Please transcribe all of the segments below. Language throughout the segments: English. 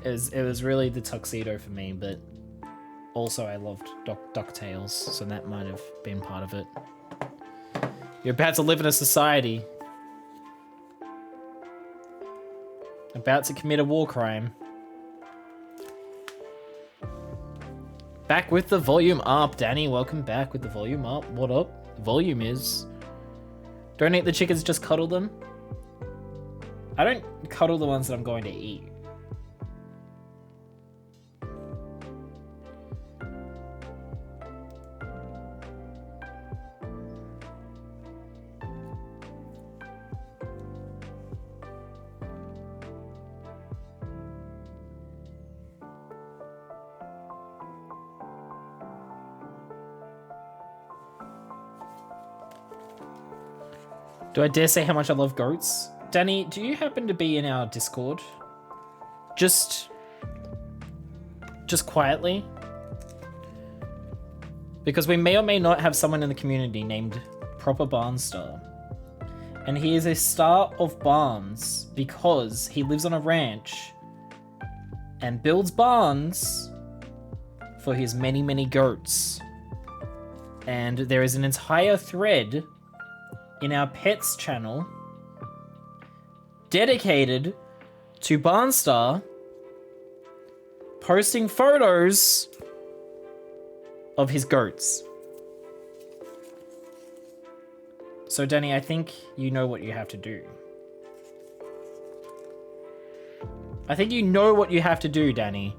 It was really the tuxedo for me, but also I loved DuckTales, so that might have been part of it. You're about to live in a society. About to commit a war crime. Back with the volume up. Danny, welcome back with the volume up. What up? Volume is. Don't eat the chickens, just cuddle them. I don't cuddle the ones that I'm going to eat. Do I dare say how much I love goats? Danny, do you happen to be in our Discord? Just quietly? Because we may or may not have someone in the community named Proper Barnstar. And he is a star of barns because he lives on a ranch and builds barns for his many, many goats. And there is an entire thread in our pets channel dedicated to Barnstar posting photos of his goats. So Danny, I think you know what you have to do. I think you know what you have to do, Danny.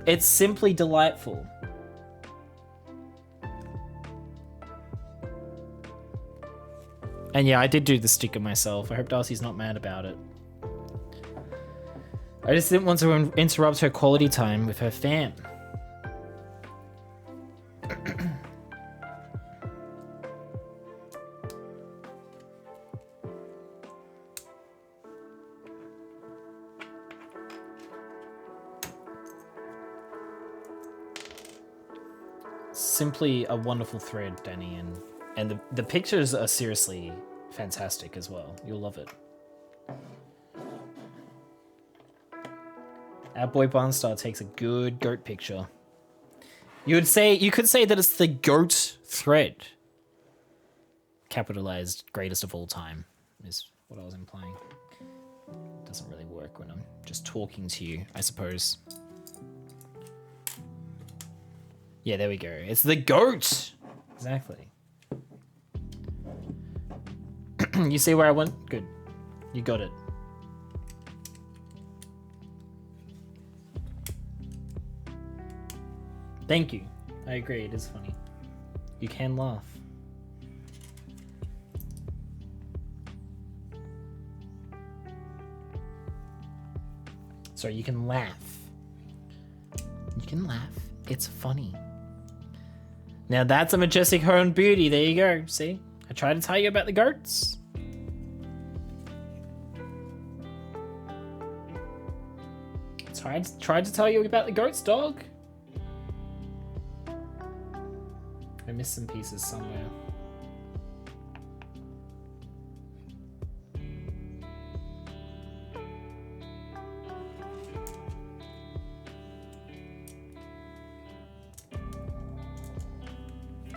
It's simply delightful. And yeah, I did do the sticker myself. I hope Darcy's not mad about it. I just didn't want to interrupt her quality time with her fam. Simply a wonderful thread, Danny, and the pictures are seriously fantastic as well. You'll love it. Our boy Barnstar takes a good goat picture. You could say that it's the goat thread. Capitalized greatest of all time is what I was implying. It doesn't really work when I'm just talking to you, I suppose. Yeah, there we go. It's the goat! Exactly. You see where I went? Good. You got it. Thank you. I agree, it is funny. You can laugh. Sorry, you can laugh. You can laugh. It's funny. Now that's a majestic horned beauty. There you go. See? I tried to tell you about the goats. Tried to tell you about the goats, dog. I missed some pieces somewhere.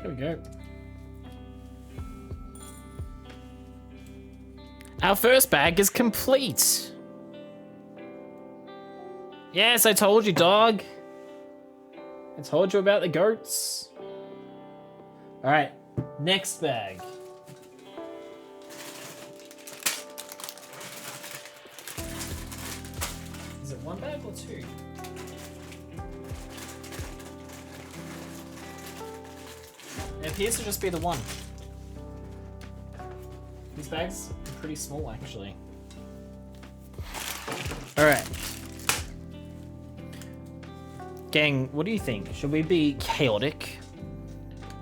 There we go. Our first bag is complete. Yes, I told you, dog. I told you about the goats. All right, next bag. Is it one bag or two? It appears to just be the one. These bags are pretty small, actually. All right. Gang, what do you think? Should we be chaotic?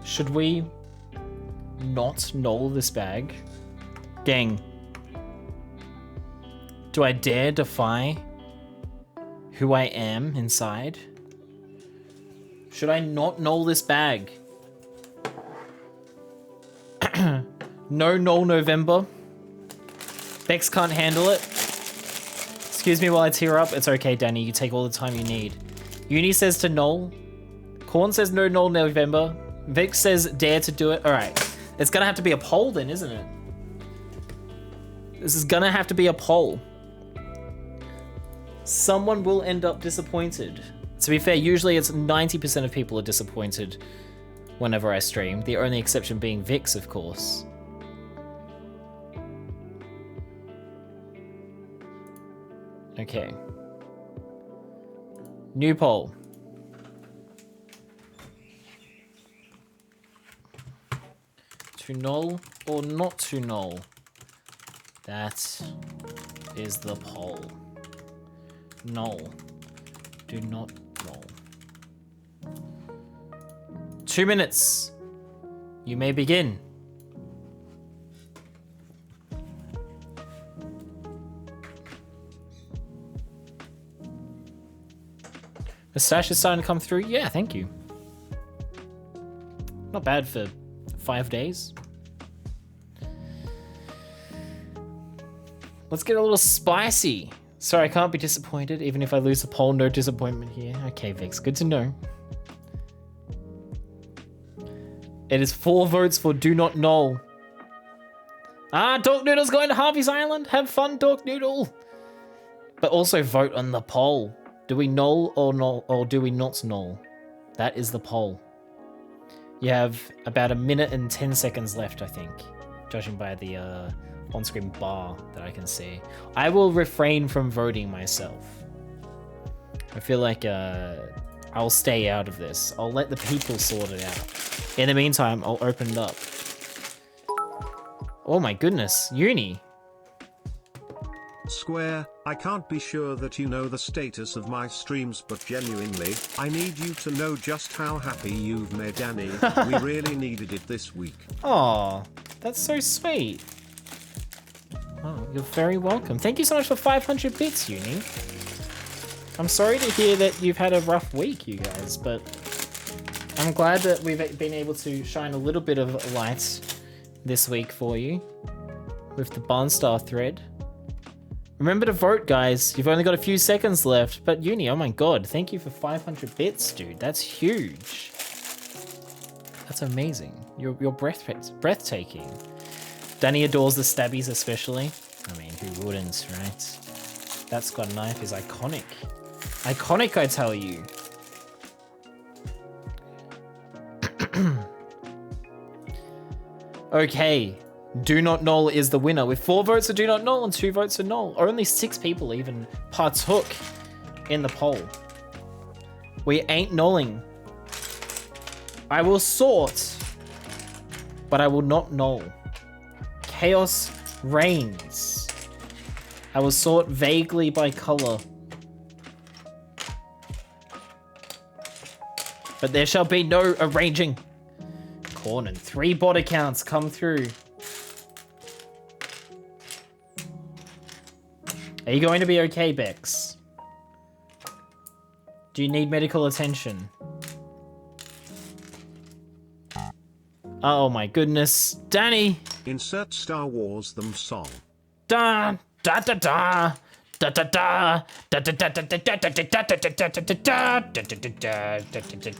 Should we not null this bag? Gang, do I dare defy who I am inside? Should I not null this bag? No null November. Bex can't handle it. It's excuse me while I tear up. It's okay, Danny. You take all the time you need. Uni says to null. Corn says no null November. Vic says dare to do it. All right. It's gonna have to be a poll then, isn't it? This is gonna have to be a poll. Someone will end up disappointed. To be fair, usually it's 90% of people are disappointed whenever I stream. The only exception being Vix, of course. Okay. New poll. To null or not to null? That is the poll. Null. Do not null. 2 minutes. You may begin. The stash is starting to come through. Yeah, thank you. Not bad for 5 days. Let's get a little spicy. Sorry, I can't be disappointed. Even if I lose the poll, no disappointment here. Okay, Vix, good to know. It is 4 votes for do not null. Ah, Dork Noodle's going to Harvey's Island. Have fun, Dork Noodle. But also vote on the poll. Do we null or do we not null? That is the poll. You have about 1 minute and 10 seconds left, I think, judging by the on-screen bar that I can see. I will refrain from voting myself. I feel like I'll stay out of this. I'll let the people sort it out. In the meantime, I'll open it up. Oh my goodness, Uni. Square, I can't be sure that you know the status of my streams, but genuinely, I need you to know just how happy you've made Danny. We really needed it this week. Aw, that's so sweet. Oh, you're very welcome. Thank you so much for 500 bits, Uni. I'm sorry to hear that you've had a rough week, you guys, but I'm glad that we've been able to shine a little bit of light this week for you with the Barnstar thread. Remember to vote, guys. You've only got a few seconds left, but Uni, oh my god, thank you for 500 bits, dude. That's huge. That's amazing. You're breathtaking. Danny adores the stabbies especially. I mean, who wouldn't, right? That squad knife is iconic. Iconic, I tell you. Okay. Do not null is the winner with 4 votes for do not null and 2 votes for null. Only 6 people even partook in the poll. We ain't nulling. I will sort, but I will not null. Chaos reigns. I will sort vaguely by color. But there shall be no arranging. Corn and 3 bot accounts come through. Are you going to be okay, Bex? Do you need medical attention? Oh my goodness. Danny! Insert Star Wars them song. Da da da da da da da da da da da da da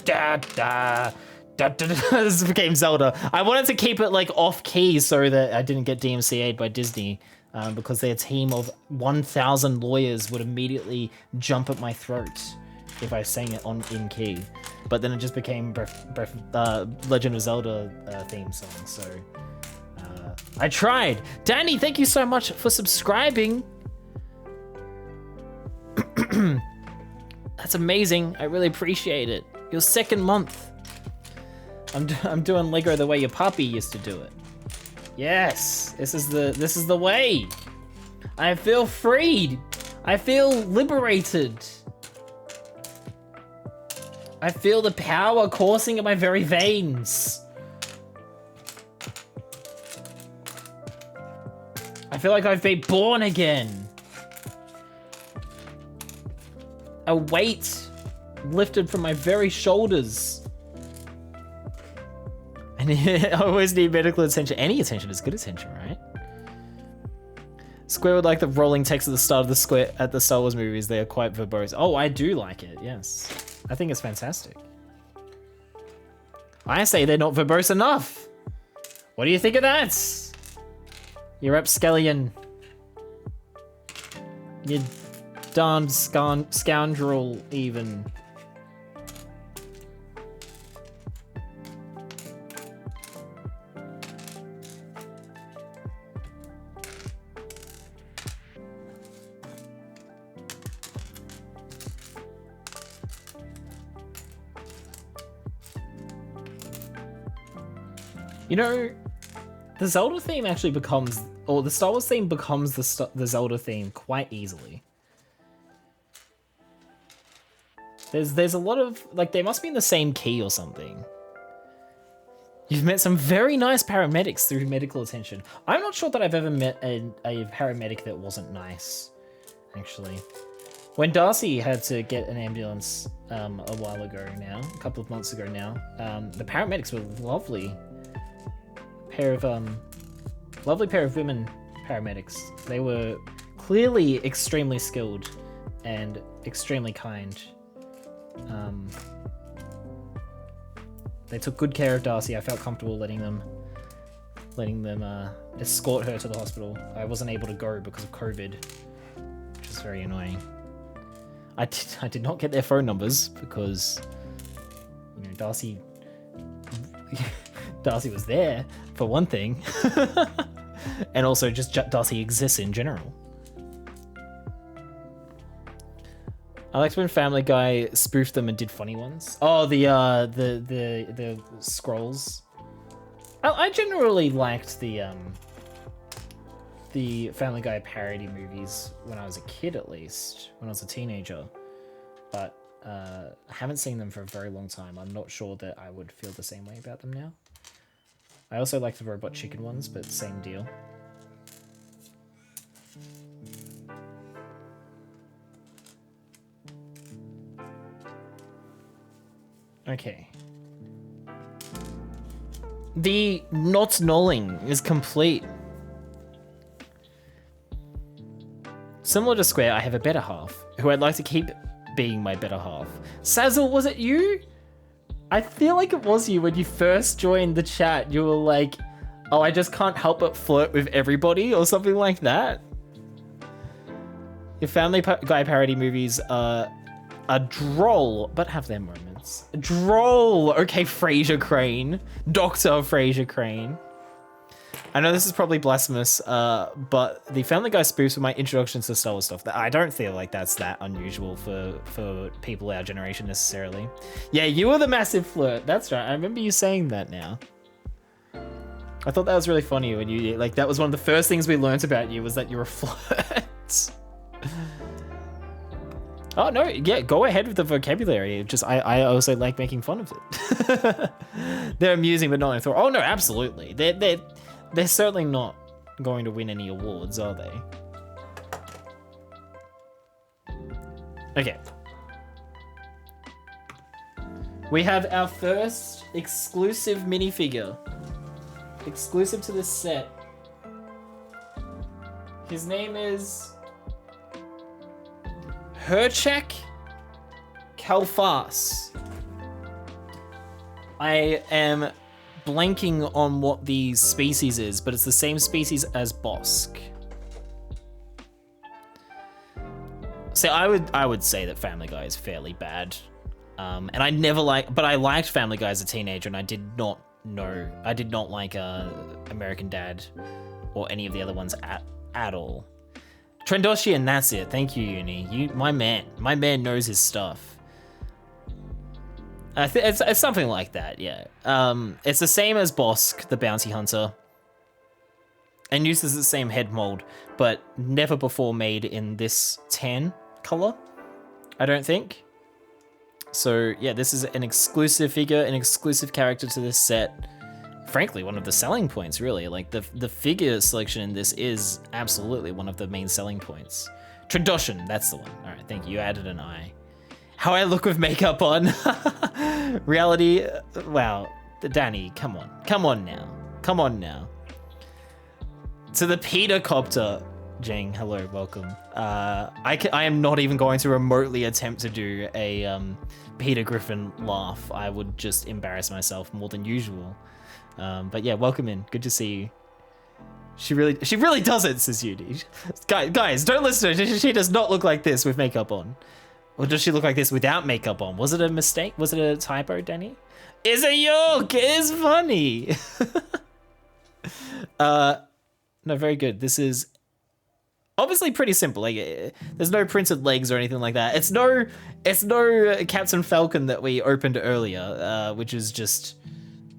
da da da. This became Zelda. I wanted to keep it like off key so that I didn't get DMCA'd by Disney. Because their team of 1,000 lawyers would immediately jump at my throat if I sang it in key. But then it just became Legend of Zelda theme song, so I tried. Danny, thank you so much for subscribing. That's amazing. I really appreciate it. Your 2nd month. I'm doing Lego the way your puppy used to do it. Yes, this is the way. I feel freed. I feel liberated. I feel the power coursing in my very veins. I feel like I've been born again. A weight lifted from my very shoulders. And I always need medical attention. Any attention is good attention, right? Square would like the rolling text at the start of the Square at the Star Wars movies. They are quite verbose. Oh, I do like it. Yes, I think it's fantastic. I say they're not verbose enough. What do you think of that? You rapscallion. You darned scoundrel, even. You know, the Zelda theme actually becomes, or the Star Wars theme becomes the Zelda theme quite easily. There's a lot of, like, they must be in the same key or something. You've met some very nice paramedics through medical attention. I'm not sure that I've ever met a paramedic that wasn't nice, actually. When Darcy had to get an ambulance a while ago now, a couple of months ago now, the paramedics were lovely. Lovely pair of women paramedics. They were clearly extremely skilled and extremely kind. They took good care of Darcy. I felt comfortable letting them escort her to the hospital. I wasn't able to go because of COVID, which is very annoying. I did not get their phone numbers because, you know, Darcy was there, for one thing. And also just Darcy exists in general. I liked when Family Guy spoofed them and did funny ones. Oh, the scrolls. I generally liked the Family Guy parody movies when I was a kid, at least, when I was a teenager. But I haven't seen them for a very long time. I'm not sure that I would feel the same way about them now. I also like the Robot Chicken ones, but same deal. Okay. The not nulling is complete. Similar to Square, I have a better half, who I'd like to keep being my better half. Sazzle, was it you? I feel like it was you when you first joined the chat. You were like, oh, I just can't help but flirt with everybody, or something like that. Your Family Guy parody movies are droll, but have their moments. Droll! Okay, Fraser Crane. Dr. Fraser Crane. I know this is probably blasphemous, but the Family Guy spoofs were my introduction to Star Wars stuff. I don't feel like that's that unusual for people our generation necessarily. Yeah, you were the massive flirt. That's right. I remember you saying that now. I thought that was really funny when you, like, that was one of the first things we learnt about you, was that you're a flirt. Oh, no, yeah, go ahead with the vocabulary. Just, I also like making fun of it. They're amusing, but not in thought. Oh, no, absolutely. They're certainly not going to win any awards, are they? Okay. We have our first exclusive minifigure. Exclusive to this set. His name is Herchek Kalfas. I am blanking on what the species is, but it's the same species as Bosk. So I would say that Family Guy is fairly bad. And I never but I liked Family Guy as a teenager, and I did not like American Dad or any of the other ones at all. Trendoshian, that's it. Thank you, Uni. My man knows his stuff. It's something like that, yeah. It's the same as Bosk, the bounty hunter, and uses the same head mold, but never before made in this tan color, I don't think. So yeah, this is an exclusive figure, an exclusive character to this set. Frankly, one of the selling points, really. Like, the figure selection in this is absolutely one of the main selling points. Trendoshan, that's the one. All right, thank you. You added an I. How I look with makeup on. Reality, wow. Danny, come on. Come on now. Come on now. To the Peter Copter. Jing, hello, welcome. I am not even going to remotely attempt to do a Peter Griffin laugh. I would just embarrass myself more than usual. But yeah, welcome in. Good to see you. She really doesn't, says Yudi. Guys, don't listen to her. She does not look like this with makeup on. Or does she look like this without makeup on? Was it a mistake? Was it a typo, Danny? It's a yoke. It's funny. No, very good. This is obviously pretty simple. Like, there's no printed legs or anything like that. It's no Captain Falcon that we opened earlier, which is just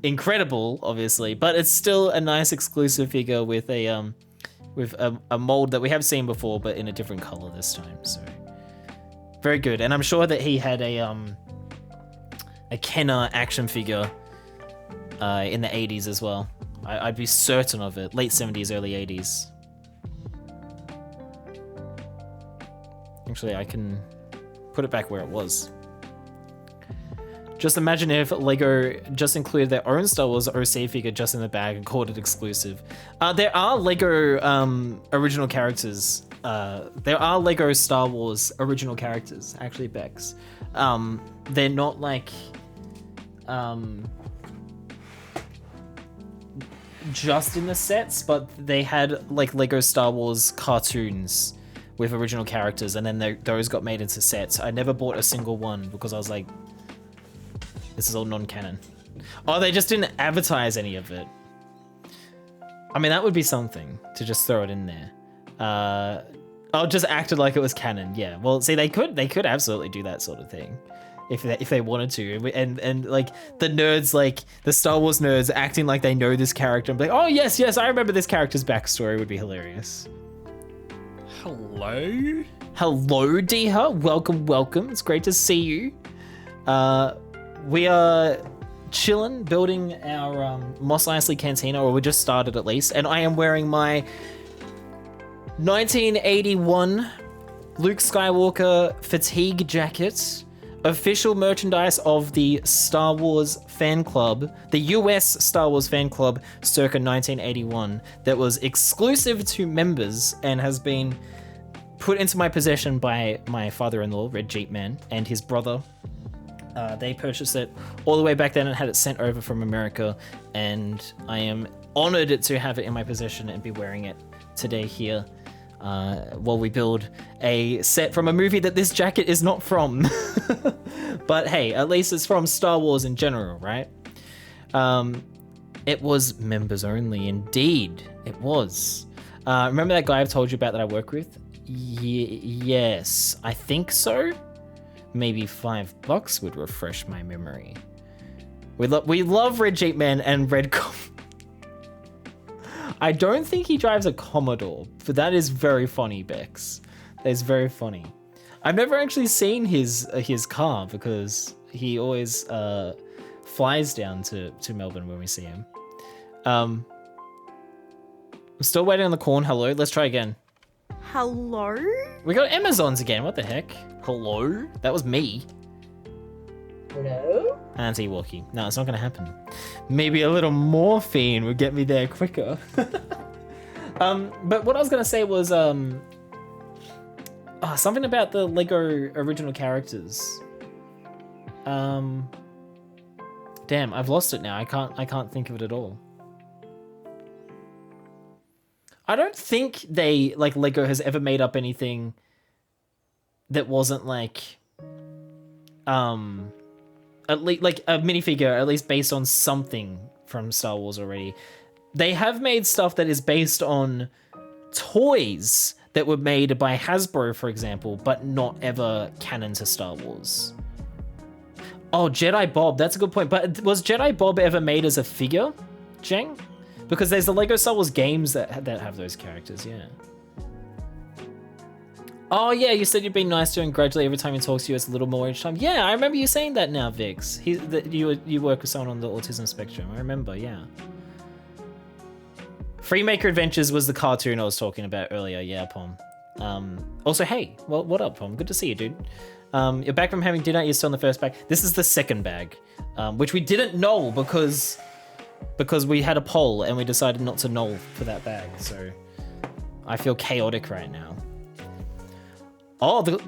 incredible, obviously. But it's still a nice exclusive figure with a mold that we have seen before, but in a different color this time. So very good. And I'm sure that he had a Kenner action figure in the 80s as well. I'd be certain of it. Late 70s, early 80s. Actually, I can put it back where it was. Just imagine if LEGO just included their own Star Wars OC figure just in the bag and called it exclusive. There are LEGO original characters. There are LEGO Star Wars original characters, actually, Bex. They're not like... just in the sets, but they had like Lego Star Wars cartoons with original characters, and then those got made into sets. I never bought a single one because I was like, this is all non-canon. Oh, they just didn't advertise any of it. I mean, that would be something to just throw it in there. I'll just acted like it was canon. Yeah, well, see, they could absolutely do that sort of thing if they wanted to, and like the nerds, like the Star Wars nerds acting like they know this character and be like, oh yes, I remember this character's backstory, would be hilarious. Hello, Deha, welcome. It's great to see you. We are chilling, building our Mos Eisley Cantina, or we just started at least, and I am wearing my 1981 Luke Skywalker fatigue jacket, official merchandise of the Star Wars fan club, the US Star Wars fan club circa 1981, that was exclusive to members and has been put into my possession by my father-in-law, Red Jeep Man, and his brother. They purchased it all the way back then and had it sent over from America, and I am honored to have it in my possession and be wearing it today here while we build a set from a movie that this jacket is not from. But hey, at least it's from Star Wars in general, right? It was members only, indeed. It was. Remember that guy I've told you about that I work with? Yes, I think so. Maybe $5 would refresh my memory. We love Red Jeep Man and Red I don't think he drives a Commodore, but that is very funny, Bex. That is very funny. I've never actually seen his car because he always flies down to Melbourne when we see him. I'm still waiting on the corn. Hello, let's try again. Hello? We got Amazons again. What the heck? Hello? That was me. Hello? Anti-walkie. No, it's not gonna happen. Maybe a little morphine would get me there quicker. But what I was gonna say was something about the Lego original characters. Damn, I've lost it now. I can't think of it at all. I don't think Lego has ever made up anything that wasn't like at least like a minifigure, at least based on something from Star Wars already. They have made stuff that is based on toys that were made by Hasbro, for example, but not ever canon to Star Wars. Oh, Jedi Bob, that's a good point. But was Jedi Bob ever made as a figure, Jeng? Because there's the Lego Star Wars games that have those characters, yeah. Oh yeah, you said you've been nice to him gradually every time he talks to you. It's a little more each time. Yeah, I remember you saying that now, Vix. You work with someone on the autism spectrum. I remember, yeah. Freemaker Adventures was the cartoon I was talking about earlier. Yeah, Pom. Also, hey, well, what up, Pom? Good to see you, dude. You're back from having dinner. You're still in the first bag. This is the second bag, which we didn't know because we had a poll and we decided not to null for that bag. So I feel chaotic right now. Oh,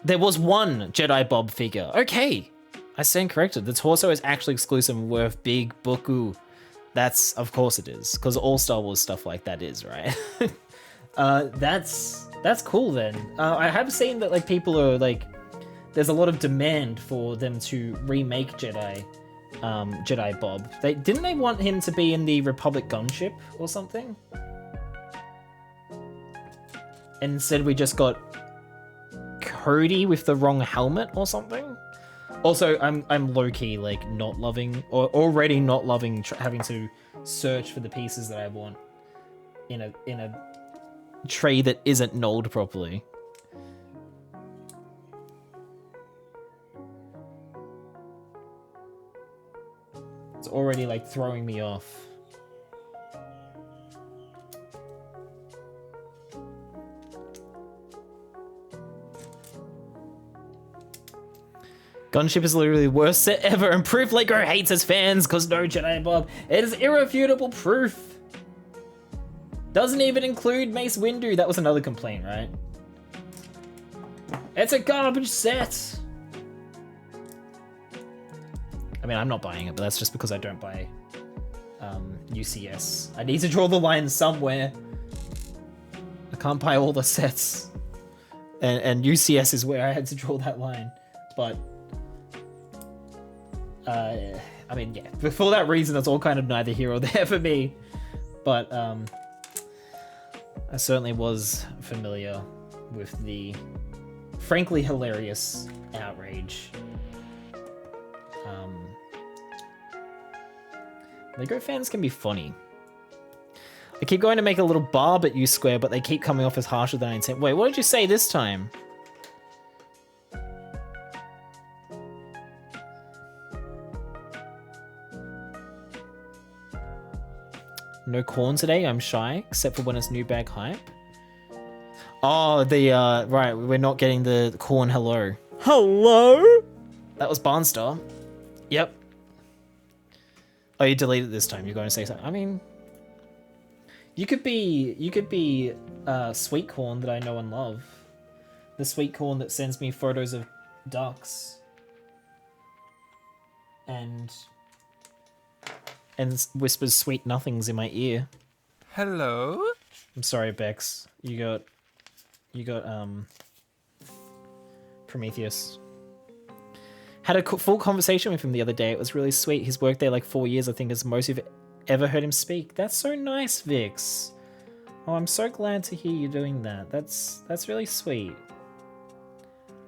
there was one Jedi Bob figure. Okay, I stand corrected. The torso is actually exclusive and worth big buku. That's, of course it is, because all Star Wars stuff like that is, right? That's cool then. I have seen that like people are like, there's a lot of demand for them to remake Jedi Bob. Didn't they want him to be in the Republic gunship or something? And instead we just got Cody with the wrong helmet or something. Also, I'm low-key like not loving, or already not loving having to search for the pieces that I want in a tray that isn't knolled properly. It's already like throwing me off. Gunship is literally the worst set ever, and proof Lego hates his fans because no Jedi Bob. It is irrefutable proof. Doesn't even include Mace Windu. That was another complaint, right? It's a garbage set. I mean, I'm not buying it, but that's just because I don't buy UCS. I need to draw the line somewhere. I can't buy all the sets. And UCS is where I had to draw that line. But I mean, yeah, but for that reason, it's all kind of neither here or there for me. But I certainly was familiar with the frankly hilarious outrage. Lego fans can be funny. I keep going to make a little barb at U Square, but they keep coming off as harsher than I intend. Wait, what did you say this time? No corn today, I'm shy, except for when it's new bag hype. Oh, right, we're not getting the corn hello. Hello? That was Barnstar. Yep. Oh, you deleted it this time, you're going to say something. I mean, you could be sweet corn that I know and love. The sweet corn that sends me photos of ducks. And whispers sweet nothings in my ear. Hello? I'm sorry, Bex. You got Prometheus. Had a full conversation with him the other day. It was really sweet. He's worked there like 4 years, I think, is most you've ever heard him speak. That's so nice, Vix. Oh, I'm so glad to hear you doing that. That's really sweet.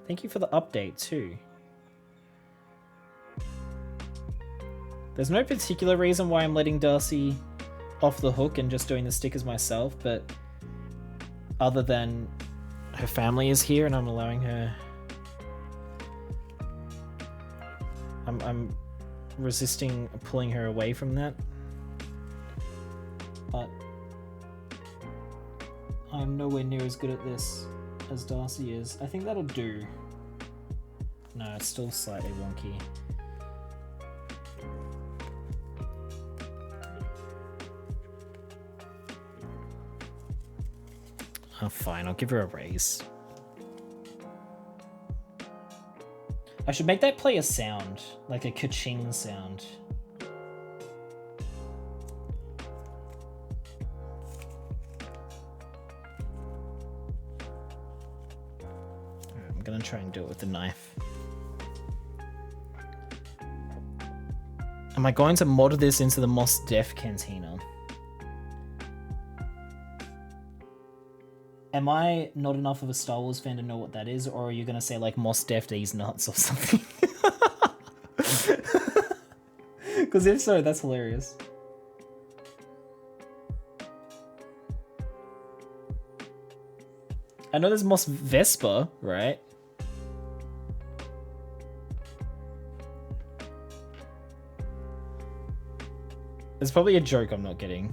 Thank you for the update too. There's no particular reason why I'm letting Darcy off the hook and just doing the stickers myself, but other than her family is here and I'm allowing her... I'm resisting pulling her away from that. But I'm nowhere near as good at this as Darcy is. I think that'll do. No, it's still slightly wonky. Oh, fine, I'll give her a raise. I should make that play a sound, like a ka-ching sound. I'm gonna try and do it with the knife. Am I going to mod this into the Mos Def Cantina? Am I not enough of a Star Wars fan to know what that is, or are you gonna say like Mos Def these nuts or something? Because if so, that's hilarious. I know there's Mos Vespa, right? There's probably a joke I'm not getting.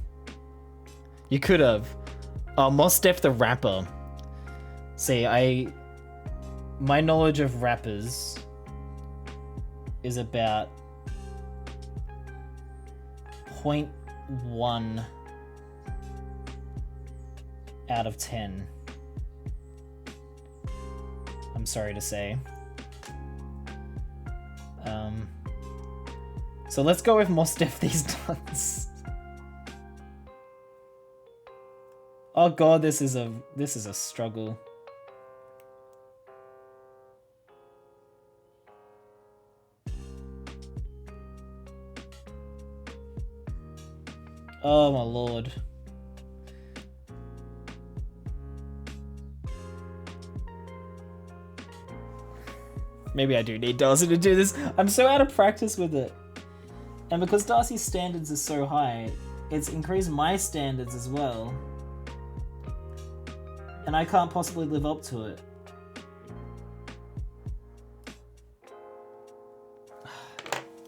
You could have. Oh, Mos Def the rapper. See, my knowledge of rappers is about 0.1 out of 10. I'm sorry to say. So let's go with more stuff these nuts. Oh god, this is a struggle. Oh my lord. Maybe I do need Darcy to do this. I'm so out of practice with it. And because Darcy's standards are so high, it's increased my standards as well. And I can't possibly live up to it.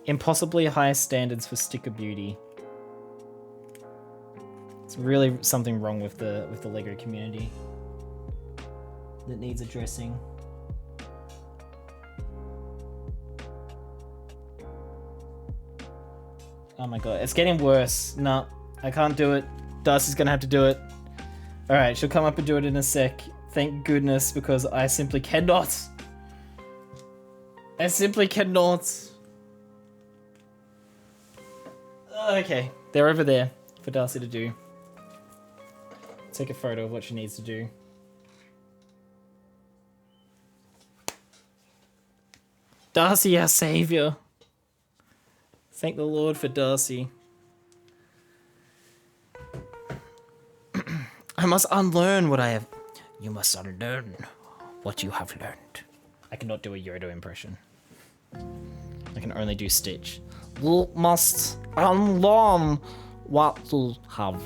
Impossibly high standards for sticker beauty. It's really something wrong with the LEGO community that needs addressing. Oh my god, it's getting worse. No, I can't do it. Darcy's gonna have to do it. Alright, she'll come up and do it in a sec. Thank goodness, because I simply cannot. I simply cannot. Okay, they're over there for Darcy to do. Take a photo of what she needs to do. Darcy, our savior. Thank the Lord for Darcy. I must unlearn what I have. You must unlearn what you have learned. I cannot do a Yoda impression. I can only do Stitch. You must unlearn what you have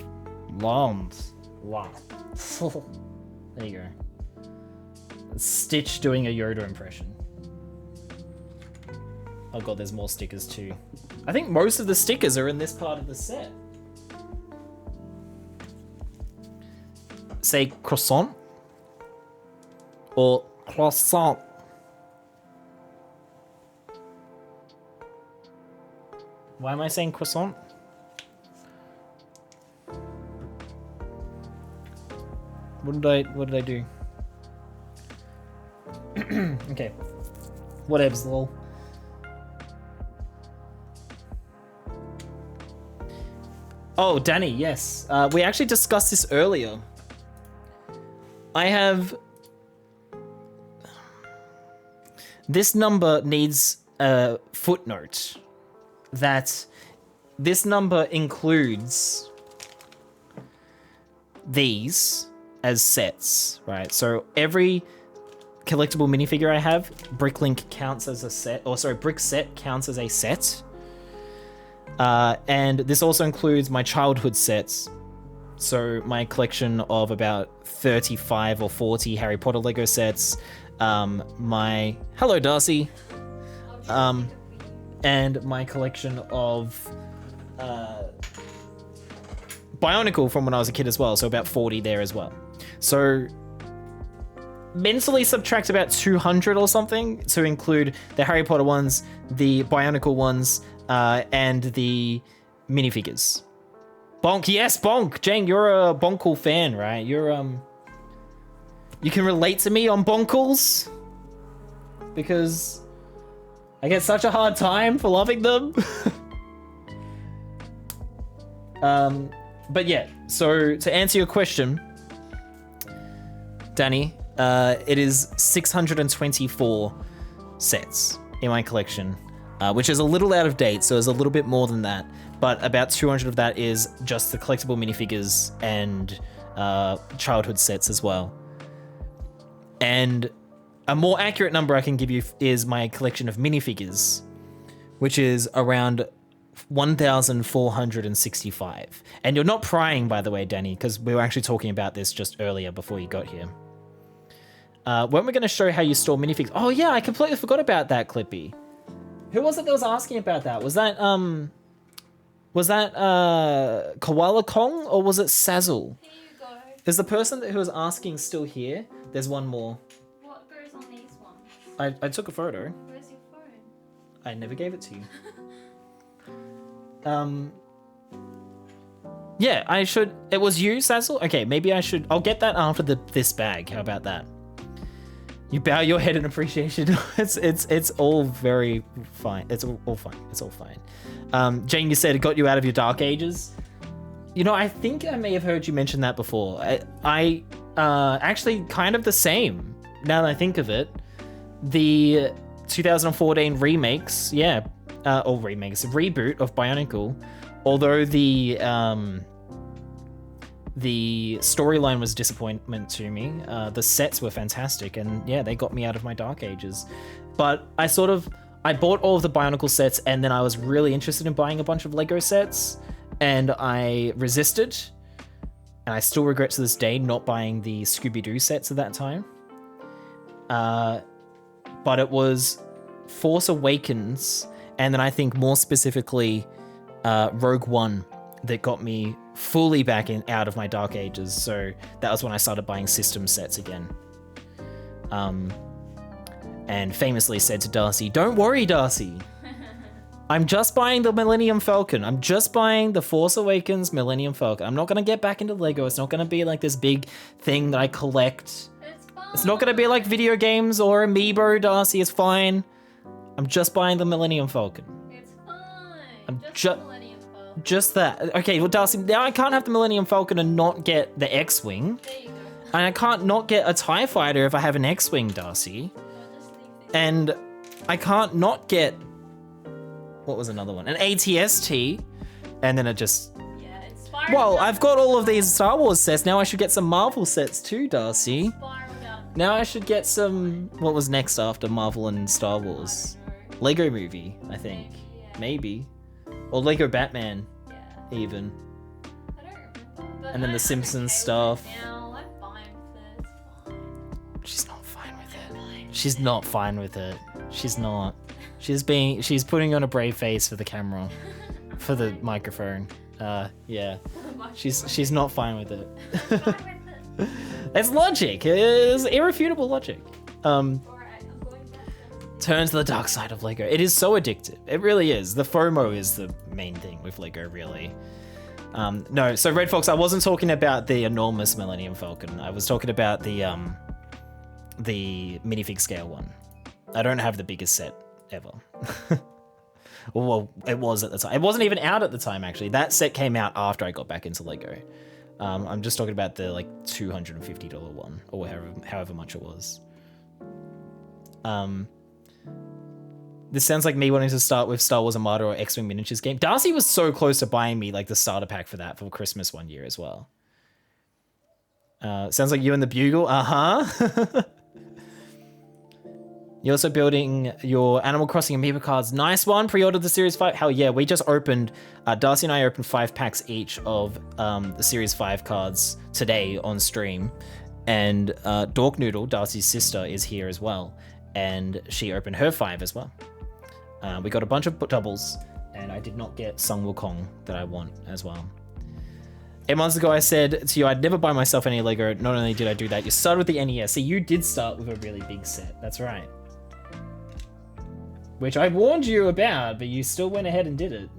learned. Wow. There you go. Stitch doing a Yoda impression. Oh god, there's more stickers too. I think most of the stickers are in this part of the set. Say croissant or croissant. Why am I saying croissant? What did I do? Okay. Whatevs, lol. Oh, Danny, yes. We actually discussed this earlier. I have... This number needs a footnote that this number includes these as sets, right? So every collectible minifigure I have, Bricklink counts as a set, or sorry, Brick Set counts as a set. And this also includes my childhood sets. So my collection of about 35 or 40 Harry Potter Lego sets. Hello Darcy. And my collection of Bionicle from when I was a kid as well. So about 40 there as well. So mentally subtract about 200 or something to include the Harry Potter ones, the Bionicle ones, and the minifigures. Bonk, yes, Bonk. Jane, you're a Bonkle fan, right? You're you can relate to me on Bonkles because I get such a hard time for loving them. But yeah, so to answer your question, Danny, it is 624 sets in my collection, which is a little out of date, so there's a little bit more than that, but about 200 of that is just the collectible minifigures and childhood sets as well. And a more accurate number I can give you is my collection of minifigures, which is around 1,465. And you're not prying, by the way, Danny, because we were actually talking about this just earlier before you got here. When we're going to show how you store minifigs. Oh yeah, I completely forgot about that, Clippy. Who was it that was asking about that? Was that Koala Kong or was it Sazzle? Here you go. Is the person who was asking still here? There's one more. What goes on these ones? I took a photo. Where's your phone? I never gave it to you. Yeah, I should. It was you, Sazzle? Okay, maybe I should. I'll get that after this bag. How about that? You bow your head in appreciation. It's all very fine. It's all fine. It's all fine. Jane, you said it got you out of your dark ages. You know, I think I may have heard you mention that before. I actually kind of the same. Now that I think of it, the 2014 remakes, or remakes, reboot of Bionicle. Although the storyline was a disappointment to me, the sets were fantastic, and yeah, they got me out of my dark ages. But I bought all of the Bionicle sets, and then I was really interested in buying a bunch of Lego sets, and I resisted, and I still regret to this day not buying the Scooby-Doo sets at that time. But it was Force Awakens, and then I think more specifically Rogue One that got me fully back out of my dark ages. So that was when I started buying system sets again. And famously said to Darcy, "Don't worry, Darcy. I'm just buying the Millennium Falcon. I'm just buying the Force Awakens Millennium Falcon. I'm not going to get back into Lego. It's not going to be like this big thing that I collect. It's not going to be like video games or Amiibo, Darcy. It's fine. I'm just buying the Millennium Falcon. It's fine. I'm just Millennium Falcon. Just that. Okay, well, Darcy, now I can't have the Millennium Falcon and not get the X-Wing. There you go. And I can't not get a TIE Fighter if I have an X-Wing, Darcy. And I can't not get... What was another one? An ATST. And then it just... Yeah, it's Spyro. Well, I've got all of these Star Wars sets. Now I should get some Marvel sets too, Darcy. Now I should get some... What was next after Marvel and Star Wars? Lego Movie, I think. Maybe. Or Lego Batman, even. I don't remember. But And then the Simpsons stuff. Now I'm fine with it. It's fine. She's not fine with it. She's not fine with it. She's not. She's putting on a brave face for the camera. For the microphone. Yeah. She's not fine with it. Fine with it. It's logic. It's irrefutable logic. Alright, I'm going back. Turn to the dark side of Lego. It is so addictive. It really is. The FOMO is the main thing with Lego, really. No, so Red Fox, I wasn't talking about the enormous Millennium Falcon. I was talking about the minifig scale one. I don't have the biggest set ever. Well, it was at the time. It wasn't even out at the time, actually. That set came out after I got back into Lego. I'm just talking about the like $250 one, or however much it was. This sounds like me wanting to start with Star Wars Armada or X-Wing miniatures game. Darcy was so close to buying me like the starter pack for that for Christmas one year as well. Sounds like you and the Bugle. Uh-huh. You're also building your Animal Crossing Amiibo cards. Nice one. Pre-ordered the Series 5. Hell yeah. We just opened, Darcy and I opened 5 packs each of the Series 5 cards today on stream. And Dork Noodle, Darcy's sister, is here as well. And she opened her 5 as well. We got a bunch of doubles. And I did not get Sung Wukong that I want as well. 8 months ago, I said to you, I'd never buy myself any Lego. Not only did I do that, you started with the NES. See, you did start with a really big set. That's right. Which I warned you about, but you still went ahead and did it.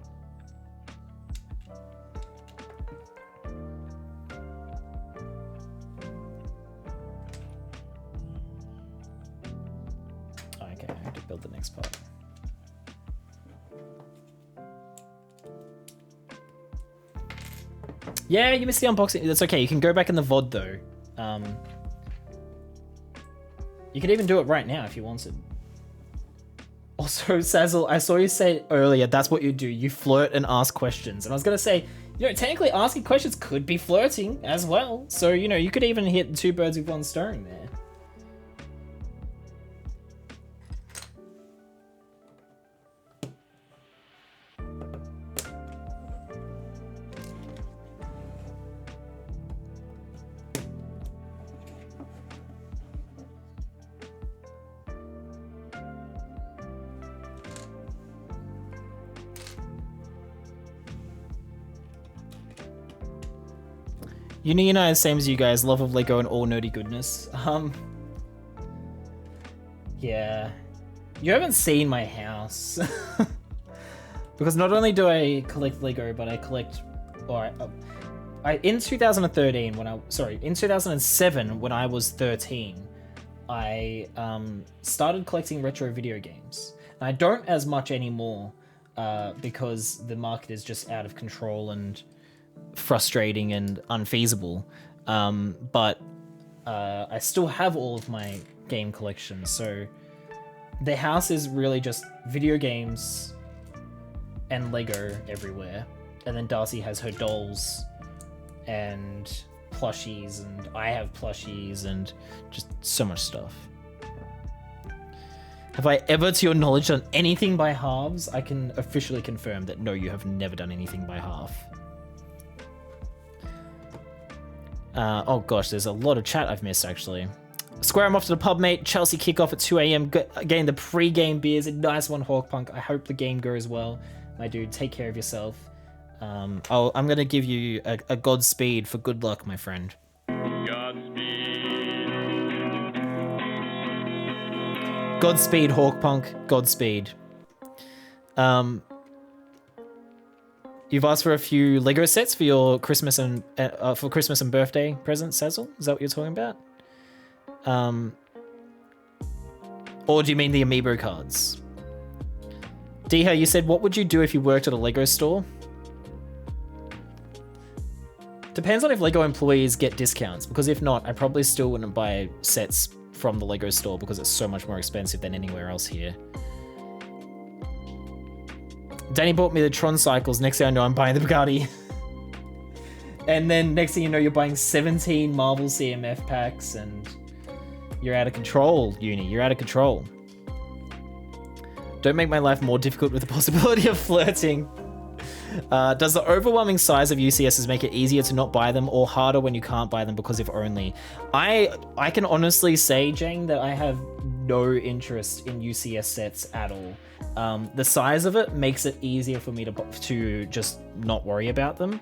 Okay, I have to build the next part. Yeah, you missed the unboxing. That's okay. You can go back in the VOD though. You can even do it right now if you wanted. Also, Sazzle, I saw you say earlier, that's what you do. You flirt and ask questions. And I was going to say, you know, technically asking questions could be flirting as well. So, you know, you could even hit 2 birds with 1 stone there. Uni and I are the same as you guys, love of Lego and all nerdy goodness. Yeah. You haven't seen my house. Because not only do I collect Lego, but I collect, in 2013 in 2007 when I was 13, I started collecting retro video games. And I don't as much anymore because the market is just out of control and frustrating and unfeasible. But I still have all of my game collections, so the house is really just video games and Lego everywhere. And then Darcy has her dolls and plushies, and I have plushies and just so much stuff. Have I ever, to your knowledge, done anything by halves? I can officially confirm that no, you have never done anything by half. Oh gosh, there's a lot of chat I've missed actually. Square, I'm off to the pub, mate. Chelsea kickoff at 2 a.m. Getting the pre-game beers. A nice one, Hawkpunk. I hope the game goes well. My dude, take care of yourself. I'm going to give you a Godspeed for good luck, my friend. Godspeed, Hawkpunk. Godspeed. You've asked for a few Lego sets for your Christmas and birthday presents, Sazzle? Is that what you're talking about? Or do you mean the amiibo cards? Deha, you said, what would you do if you worked at a Lego store? Depends on if Lego employees get discounts, because if not, I probably still wouldn't buy sets from the Lego store because it's so much more expensive than anywhere else here. Danny bought me the Tron cycles. Next thing I know, I'm buying the Bugatti. And then next thing you know, you're buying 17 Marvel CMF packs and you're out of control, Uni. You're out of control. Don't make my life more difficult with the possibility of flirting. Does the overwhelming size of UCSs make it easier to not buy them or harder when you can't buy them because of only? I can honestly say, Jane, that I have no interest in UCS sets at all. The size of it makes it easier for me to just not worry about them.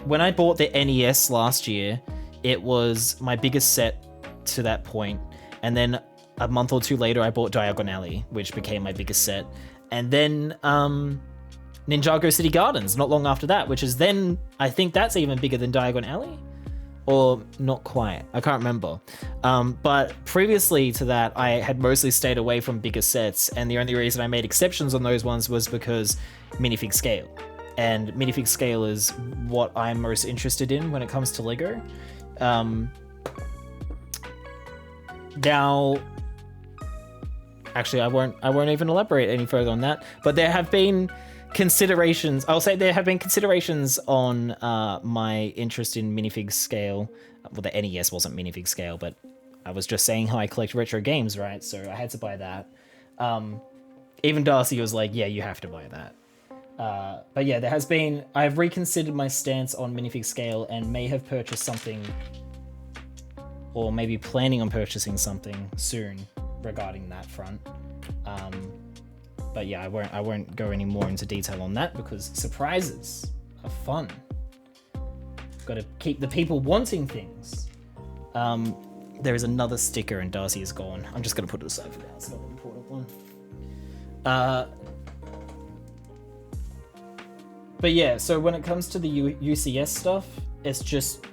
When I bought the NES last year, it was my biggest set to that point. And then a month or two later, I bought Diagon Alley, which became my biggest set. And then Ninjago City Gardens not long after that, which is then, I think that's even bigger than Diagon Alley. Or not quite, I can't remember. But previously to that, I had mostly stayed away from bigger sets, and the only reason I made exceptions on those ones was because minifig scale. And minifig scale is what I'm most interested in when it comes to Lego. Now, actually, I won't even elaborate any further on that, but there have been considerations. I'll say there have been considerations on my interest in minifig scale. Well, the NES wasn't minifig scale, but I was just saying how I collect retro games, right? So I had to buy that. Even Darcy was like, yeah, you have to buy that. But yeah, I've reconsidered my stance on minifig scale and may have purchased something, or maybe planning on purchasing something soon regarding that front. But yeah, I won't go any more into detail on that because surprises are fun. Got to keep the people wanting things. There is another sticker and Darcy is gone. I'm just going to put it aside for now. It's not an important one. But yeah, so when it comes to the UCS stuff, it's just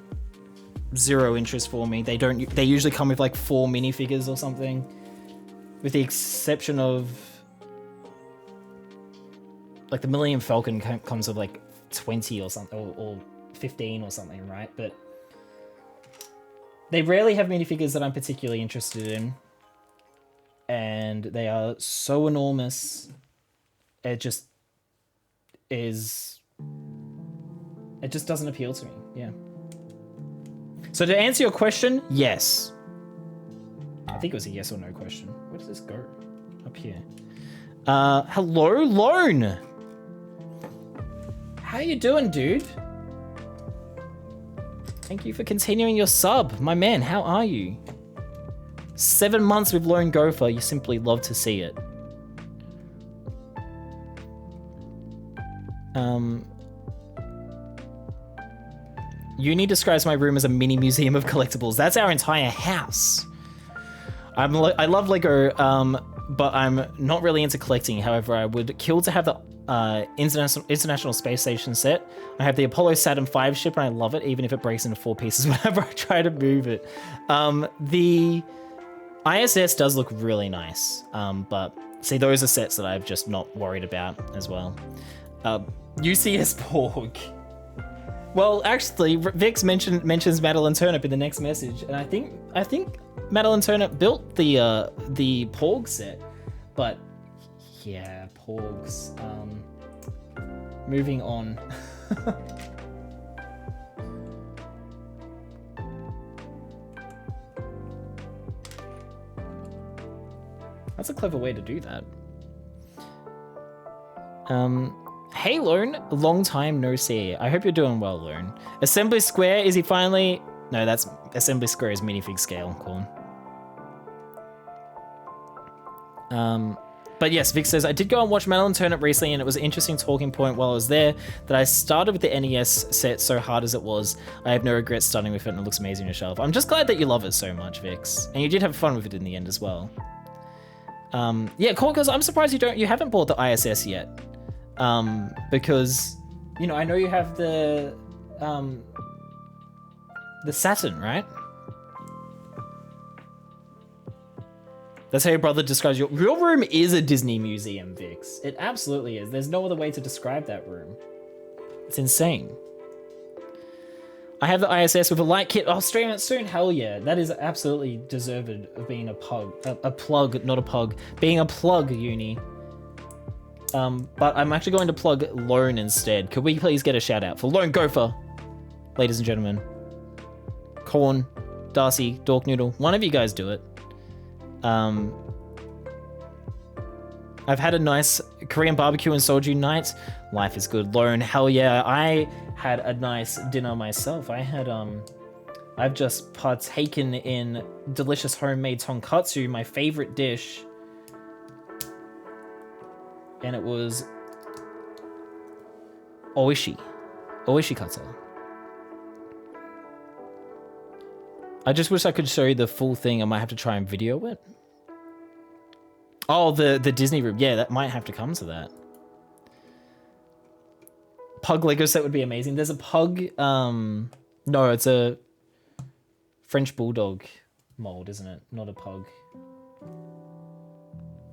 zero interest for me. They usually come with like 4 minifigures or something, with the exception of like the Millennium Falcon comes with like 20 or something, or 15 or something, right? But they rarely have minifigures that I'm particularly interested in, and they are so enormous. It just doesn't appeal to me. Yeah. So to answer your question, yes. I think it was a yes or no question. Where does this go? Up here. Hello, Lone. How you doing, dude? Thank you for continuing your sub. My man, how are you? 7 months with Lone Gopher. You simply love to see it. Uni describes my room as a mini museum of collectibles. That's our entire house. I love Lego, but I'm not really into collecting. However, I would kill to have the International Space Station set. I have the Apollo Saturn V ship, and I love it, even if it breaks into 4 pieces whenever I try to move it. The ISS does look really nice, but see, those are sets that I've just not worried about as well. UCS Porg. Well, actually, Vix mentions Madeline Turnip in the next message, and I think Madeline Turnip built the Porg set, but yeah, Porgs. Moving on. That's a clever way to do that. Hey Lone, long time no see. I hope you're doing well, Lone. Assembly Square, is he finally? No, that's Assembly Square is minifig scale, cool. But yes, Vic says, I did go and watch Madeline Turnip recently, and it was an interesting talking point while I was there that I started with the NES set so hard as it was. I have no regrets starting with it, and it looks amazing on your shelf. I'm just glad that you love it so much, Vix. And you did have fun with it in the end as well. Yeah, cool, because I'm surprised you haven't bought the ISS yet. Because, you know, I know you have the Saturn, right? That's how your brother describes your room is a Disney museum, Vix. It absolutely is. There's no other way to describe that room. It's insane. I have the ISS with a light kit. Oh, stream it soon. Hell yeah. That is absolutely deserved of being a plug, not a pug. Being a plug, uni. But I'm actually going to plug Lone instead. Could we please get a shout out for Lone Gopher? Ladies and gentlemen. Corn, Darcy, Dork Noodle. One of you guys do it. I've had a nice Korean barbecue and soju night. Life is good. Lone, hell yeah. I had a nice dinner myself. I've just partaken in delicious homemade tonkatsu, my favorite dish. And it was oishi katsu. I just wish I could show you the full thing. I might have to try and video it. Oh, the Disney room. Yeah, that might have to come to that. Pug Lego set would be amazing. There's a pug. No, it's a French Bulldog mold, isn't it? Not a pug.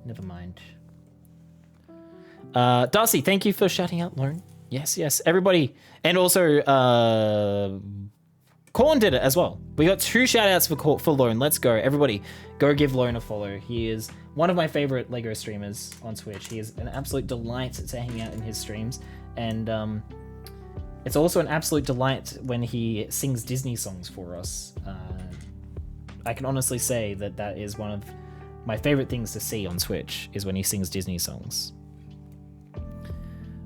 Never mind. Darcy, thank you for shouting out Lone. Yes, yes. Everybody. And also, Corn did it as well. We got 2 shout outs for Lone. Let's go. Everybody, go give Lone a follow. He is one of my favorite Lego streamers on Twitch. He is an absolute delight to hang out in his streams. And it's also an absolute delight when he sings Disney songs for us. I can honestly say that is one of my favorite things to see on Twitch, is when he sings Disney songs.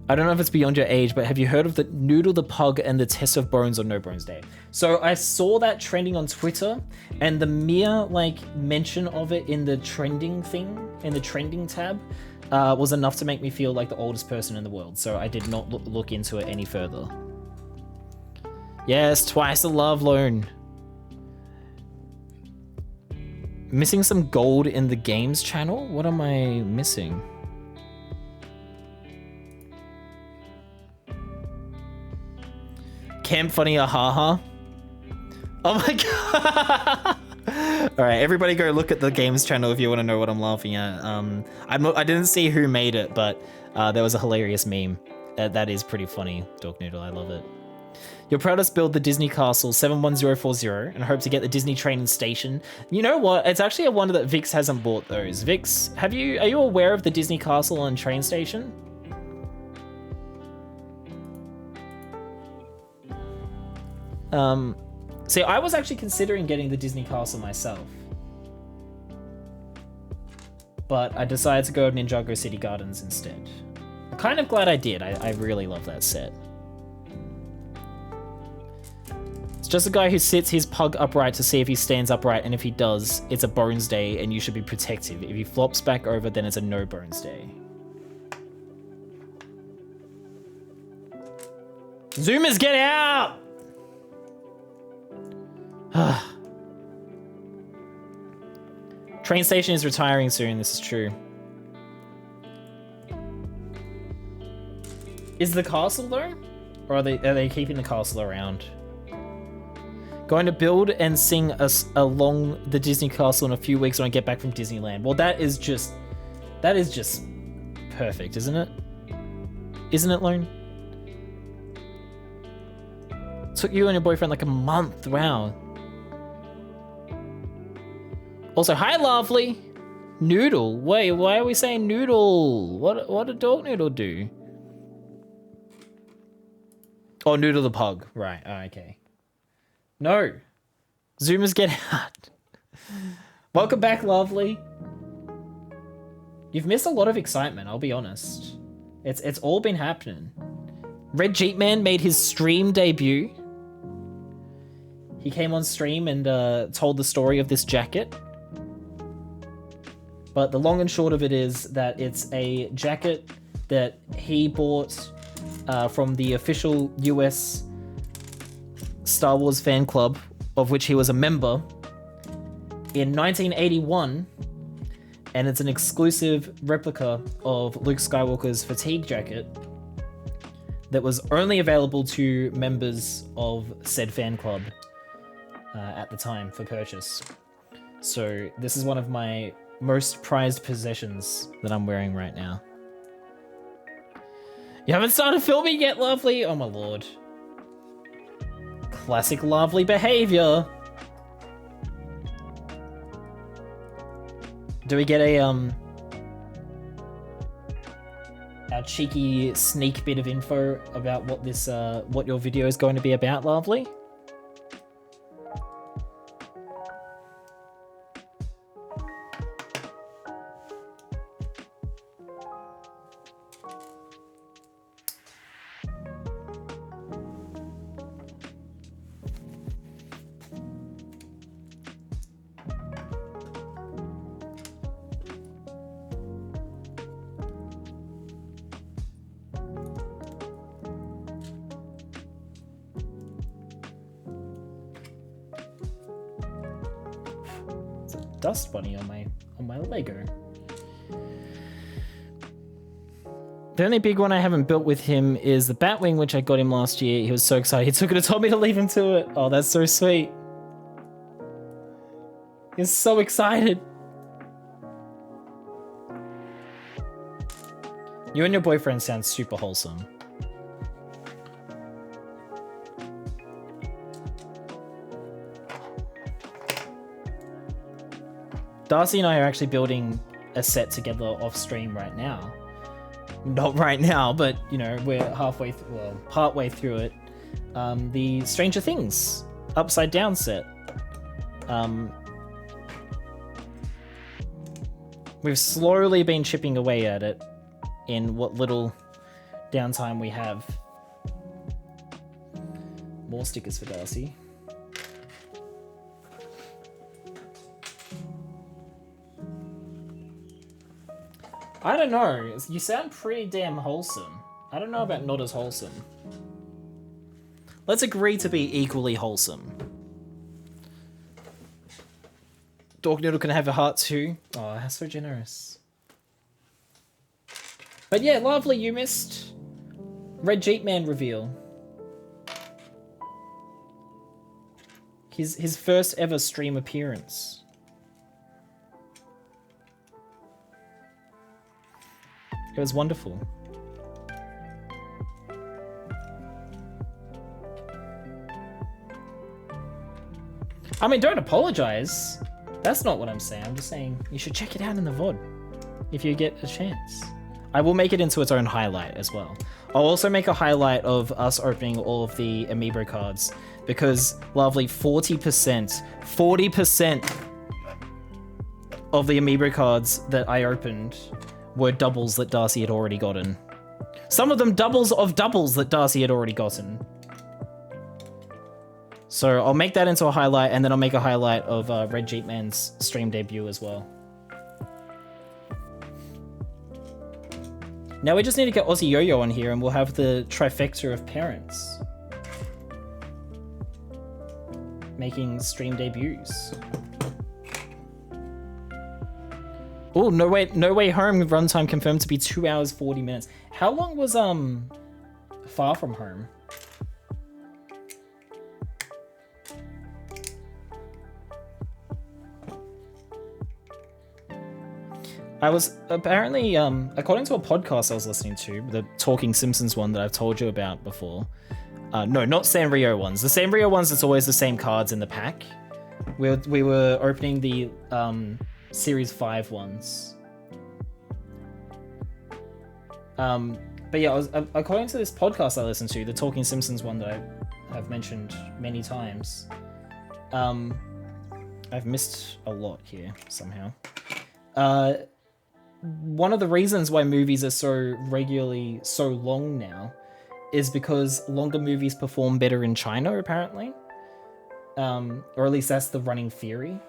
I don't know if it's beyond your age, but have you heard of the Noodle the Pug and the Test of Bones on No Bones Day? So I saw that trending on Twitter, and the mere mention of it in the trending thing, in the trending tab, was enough to make me feel like the oldest person in the world. So I did not look into it any further. Yes, twice the love, Lone. Missing some gold in the games channel? What am I missing? Camp Funny Ahaha. Oh my god. All right, everybody go look at the games channel if you want to know what I'm laughing at. I didn't see who made it, but there was a hilarious meme. That is pretty funny, Dork Noodle. I love it. You'll proudest build the Disney Castle 71040 and hope to get the Disney Training Station. You know what? It's actually a wonder that Vix hasn't bought those. Vix, are you aware of the Disney Castle and Train Station? See, I was actually considering getting the Disney Castle myself, but I decided to go to Ninjago City Gardens instead. I'm kind of glad I did. I really love that set. It's just a guy who sits his pug upright to see if he stands upright, and if he does, it's a bones day and you should be protective. If he flops back over, then it's a no bones day. Zoomers, get out! Train station is retiring soon, this is true. Is the castle though? Or are they keeping the castle around? Going to build and sing us along the Disney castle in a few weeks when I get back from Disneyland. Well, that is just perfect, isn't it? Isn't it, Lone? Took you and your boyfriend like a month. Wow. Also, hi, lovely. Noodle. Wait, why are we saying Noodle? What did Dog Noodle do? Oh, Noodle the pug. Right. Oh, okay. No. Zoomers, get out. Welcome back, lovely. You've missed a lot of excitement, I'll be honest. It's all been happening. Red Jeep Man made his stream debut. He came on stream and told the story of this jacket. But the long and short of it is that it's a jacket that he bought from the official US Star Wars fan club, of which he was a member, in 1981, and it's an exclusive replica of Luke Skywalker's fatigue jacket that was only available to members of said fan club at the time for purchase. So this is one of my most prized possessions that I'm wearing right now. You haven't started filming yet, lovely? Oh my lord. Classic lovely behavior. Do we get a cheeky sneak bit of info about what this what your video is going to be about, lovely? Dust bunny on my Lego. The only big one I haven't built with him is the Batwing, which I got him last year. He was so excited. He took it and told me to leave him to it. Oh, that's so sweet. He's so excited. You and your boyfriend sound super wholesome. Darcy and I are actually building a set together off stream right now. Not right now, but you know, we're partway through it. The Stranger Things upside down set. We've slowly been chipping away at it in what little downtime we have. More stickers for Darcy. I don't know. You sound pretty damn wholesome. I don't know about not as wholesome. Let's agree to be equally wholesome. Dog Noodle can have a heart too. Oh, that's so generous. But yeah, lovely, you missed Red Jeep Man reveal. His first ever stream appearance. It was wonderful. I mean, don't apologize. That's not what I'm saying. I'm just saying you should check it out in the VOD if you get a chance. I will make it into its own highlight as well. I'll also make a highlight of us opening all of the Amiibo cards because, lovely, 40% of the Amiibo cards that I opened were doubles that Darcy had already gotten. Some of them doubles of doubles that Darcy had already gotten. So I'll make that into a highlight, and then I'll make a highlight of Red Jeep Man's stream debut as well. Now we just need to get Aussie Yo-Yo on here, and we'll have the trifecta of parents making stream debuts. Oh, No Way Home runtime confirmed to be 2 hours 40 minutes. How long was Far From Home. I was apparently, according to a podcast I was listening to, the Talking Simpsons one that I've told you about before. No, not Sanrio ones. The Sanrio ones, it's always the same cards in the pack. We were opening the Series 5 ones. But yeah, according to this podcast I listened to, the Talking Simpsons one that I have mentioned many times, I've missed a lot here somehow. One of the reasons why movies are so regularly so long now is because longer movies perform better in China, apparently. Or at least that's the running theory.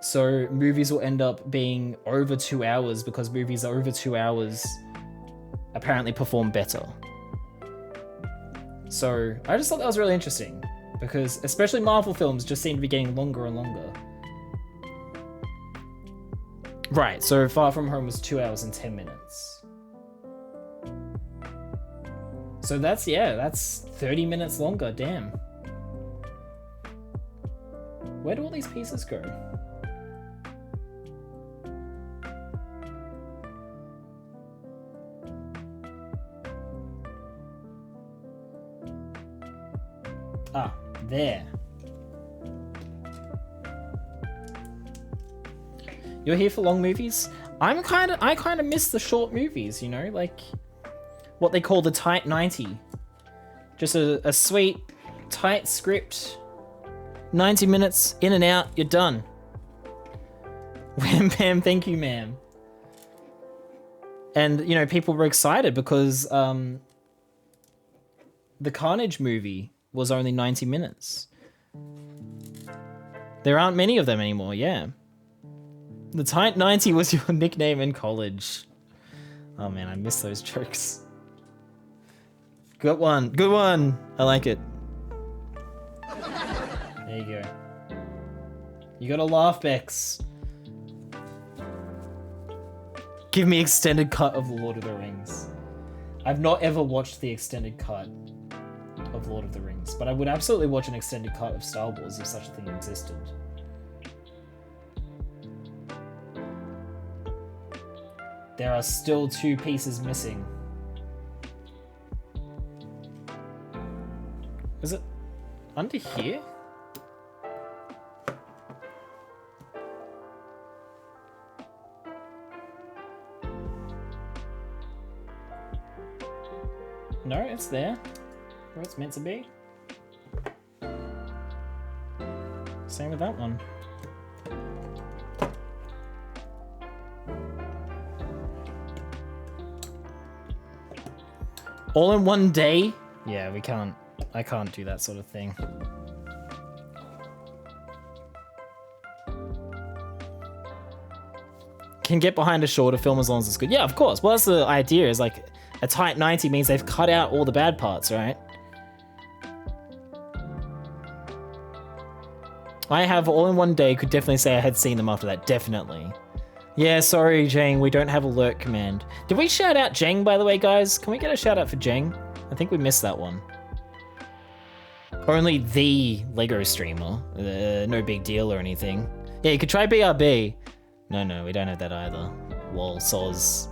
So movies will end up being over 2 hours because movies over 2 hours apparently perform better. So I just thought that was really interesting because especially Marvel films just seem to be getting longer and longer. Right, so Far From Home was 2 hours and 10 minutes. So that's 30 minutes longer, damn. Where do all these pieces go? Ah, there. You're here for long movies? I kind of miss the short movies, you know, like what they call the tight 90. Just a sweet, tight script. 90 minutes, in and out, you're done. Wham bam, thank you, ma'am. And, you know, people were excited because the Carnage movie was only 90 minutes. There aren't many of them anymore, yeah. The Tight 90 was your nickname in college. Oh man, I miss those jokes. Good one, good one. I like it. There you go. You gotta laugh, Bex. Give me extended cut of Lord of the Rings. I've not ever watched the extended cut of Lord of the Rings, but I would absolutely watch an extended cut of Star Wars if such a thing existed. There are still 2 pieces missing. Is it under here? No, it's there. Where it's meant to be. Same with that one. All in one day? Yeah, we can't. I can't do that sort of thing. Can get behind a shorter film as long as it's good. Yeah, of course. Well, that's the idea, is like a tight 90 means they've cut out all the bad parts, right? I have all in one day, could definitely say I had seen them after that, definitely. Yeah, sorry, Jang, we don't have alert command. Did we shout out Jang, by the way, guys? Can we get a shout out for Jang? I think we missed that one. Only the Lego streamer. No big deal or anything. Yeah, you could try BRB. No, we don't have that either. Lol, soz.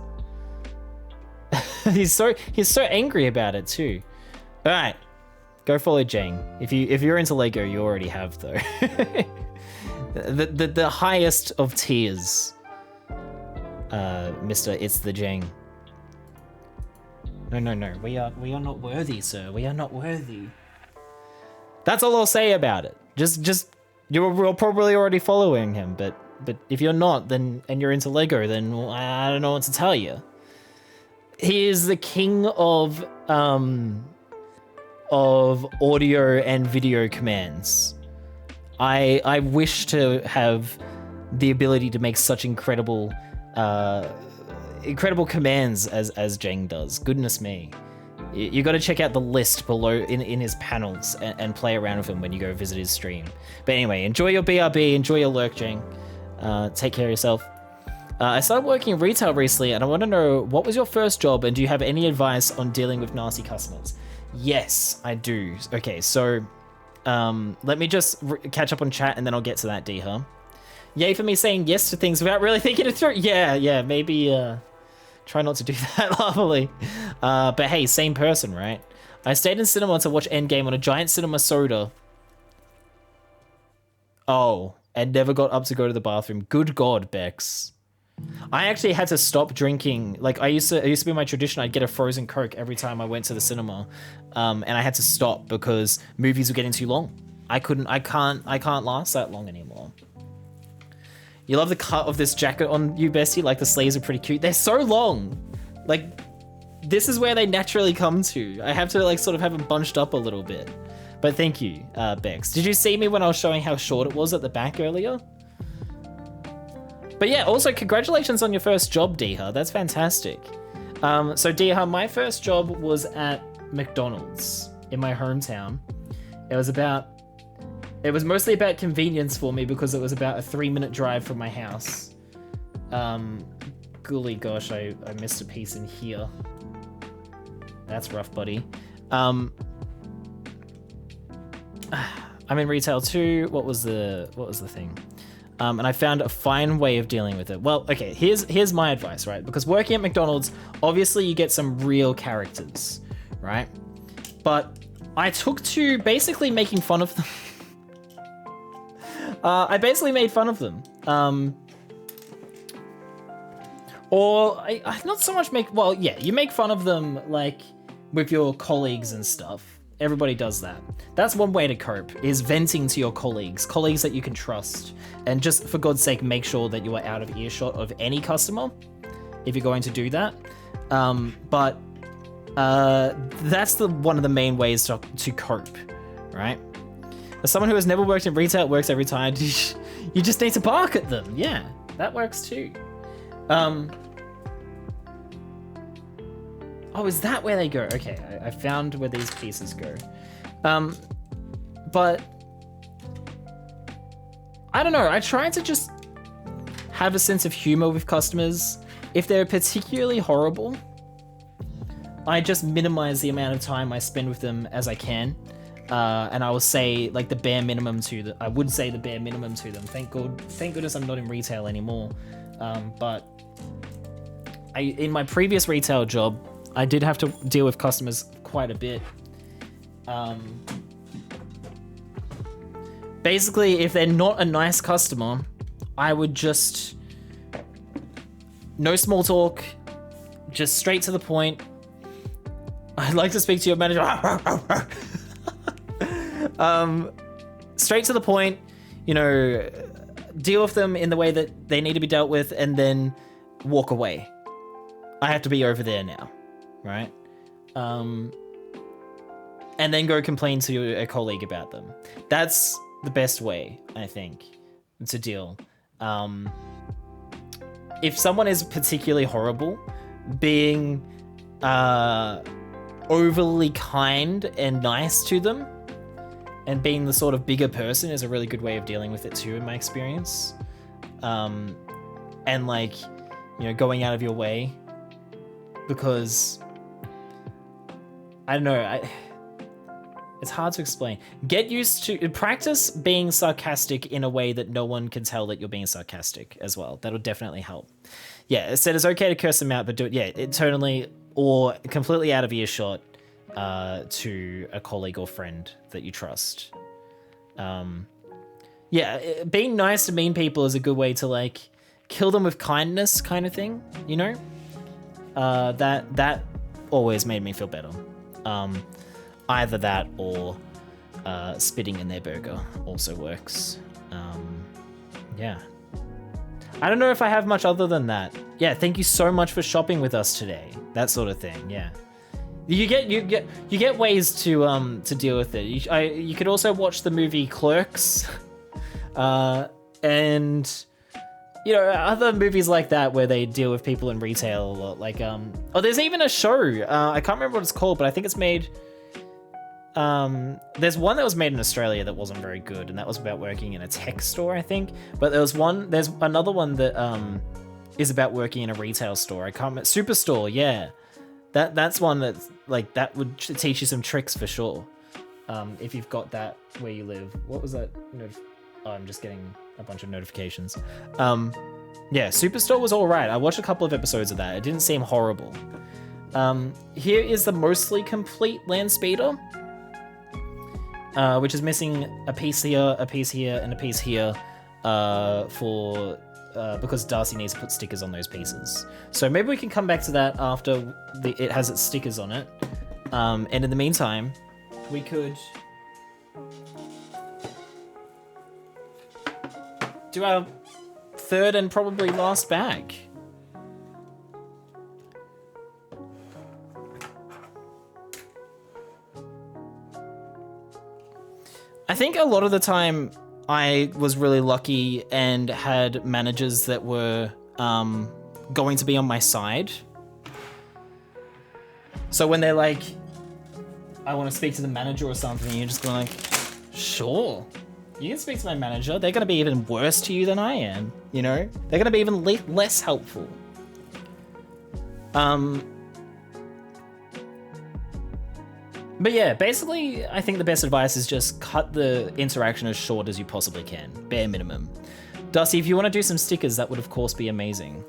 he's so angry about it too. All right, go follow Jang. If you're into Lego, you already have though. the highest of tiers. Mr. It's the Jang. No. We are not worthy, sir. We are not worthy. That's all I'll say about it. Just you're probably already following him, but if you're not, then and you're into Lego, then I don't know what to tell you. He is the king of audio and video commands. I wish to have the ability to make such incredible commands as Jang does. Goodness me. You got to check out the list below in his panels and play around with him when you go visit his stream. But anyway, enjoy your BRB, enjoy your lurk, Jang. Take care of yourself. I started working in retail recently, and I want to know, what was your first job, and do you have any advice on dealing with nasty customers? Yes, I do. Okay, so let me just catch up on chat and then I'll get to that, Deha. Yay for me saying yes to things without really thinking it through. Yeah, maybe try not to do that, lovely. But hey, same person, right? I stayed in cinema to watch Endgame on a giant cinema soda. Oh, and never got up to go to the bathroom. Good God, Bex. I actually had to stop drinking. Like it used to be my tradition. I'd get a frozen Coke every time I went to the cinema, and I had to stop because movies were getting too long. I can't last that long anymore. You love the cut of this jacket on you, Bestie. Like the sleeves are pretty cute. They're so long. Like this is where they naturally come to. I have to like sort of have them bunched up a little bit. But thank you, Bex. Did you see me when I was showing how short it was at the back earlier? But yeah, also congratulations on your first job, Deha. That's fantastic. So Deha, my first job was at McDonald's in my hometown. It was mostly about convenience for me because it was about a 3-minute drive from my house. Golly gosh, I missed a piece in here. That's rough, buddy. I'm in retail too. What was the thing? And I found a fine way of dealing with it. Well, okay, here's my advice, right? Because working at McDonald's, obviously you get some real characters, right? But I took to basically making fun of them. I basically made fun of them. Not so much you make fun of them like with your colleagues and stuff. Everybody does that. That's one way to cope, is venting to your colleagues that you can trust. And just for God's sake, make sure that you are out of earshot of any customer if you're going to do that. But that's one of the main ways to cope, right? As someone who has never worked in retail, it works every time. You just need to bark at them. Yeah, that works too. Oh, is that where they go? Okay, I found where these pieces go. But I don't know. I try to just have a sense of humor with customers. If they're particularly horrible, I just minimize the amount of time I spend with them as I can. And I will say like the bare minimum to them. I would say the bare minimum to them. Thank goodness I'm not in retail anymore. But in my previous retail job, I did have to deal with customers quite a bit. Basically, if they're not a nice customer, I would just... No small talk, just straight to the point. I'd like to speak to your manager. Straight to the point, deal with them in the way that they need to be dealt with and then walk away. I have to be over there now. Right? And then go complain to a colleague about them. That's the best way, I think, to deal. If someone is particularly horrible, being overly kind and nice to them and being the sort of bigger person is a really good way of dealing with it too, in my experience. And going out of your way, because I don't know, it's hard to explain. Get used to, practice being sarcastic in a way that no one can tell that you're being sarcastic as well. That'll definitely help. Yeah, it said it's okay to curse them out, but do it, internally or completely out of earshot to a colleague or friend that you trust. Being nice to mean people is a good way to kill them with kindness kind of thing, that always made me feel better. Either that or spitting in their burger also works. I don't know if I have much other than that. Yeah, thank you so much for shopping with us today. That sort of thing. Yeah, you get ways to deal with it. You could also watch the movie Clerks, and other movies like that where they deal with people in retail a lot. There's even a show. I can't remember what it's called, but I think it's made. There's one that was made in Australia that wasn't very good, and that was about working in a tech store, I think. But there's another one that is about working in a retail store. I can't remember. Superstore, yeah. That's one that's like that would teach you some tricks for sure. If you've got that where you live. What was that? Oh, I'm just getting a bunch of notifications. Yeah, Superstore was all right. I watched a couple of episodes of that. It didn't seem horrible. Here is the mostly complete land speeder, which is missing a piece here, a piece here, and a piece here because Darcy needs to put stickers on those pieces. So maybe we can come back to that after it has its stickers on it. And in the meantime, we could do our third and probably last bag. I think a lot of the time I was really lucky and had managers that were going to be on my side. So when they're like, I want to speak to the manager or something, you're just going like, sure, you can speak to my manager. They're going to be even worse to you than I am, you know? They're going to be even less helpful. But yeah, basically, I think the best advice is just cut the interaction as short as you possibly can, bare minimum. Darcy, if you want to do some stickers, that would of course be amazing.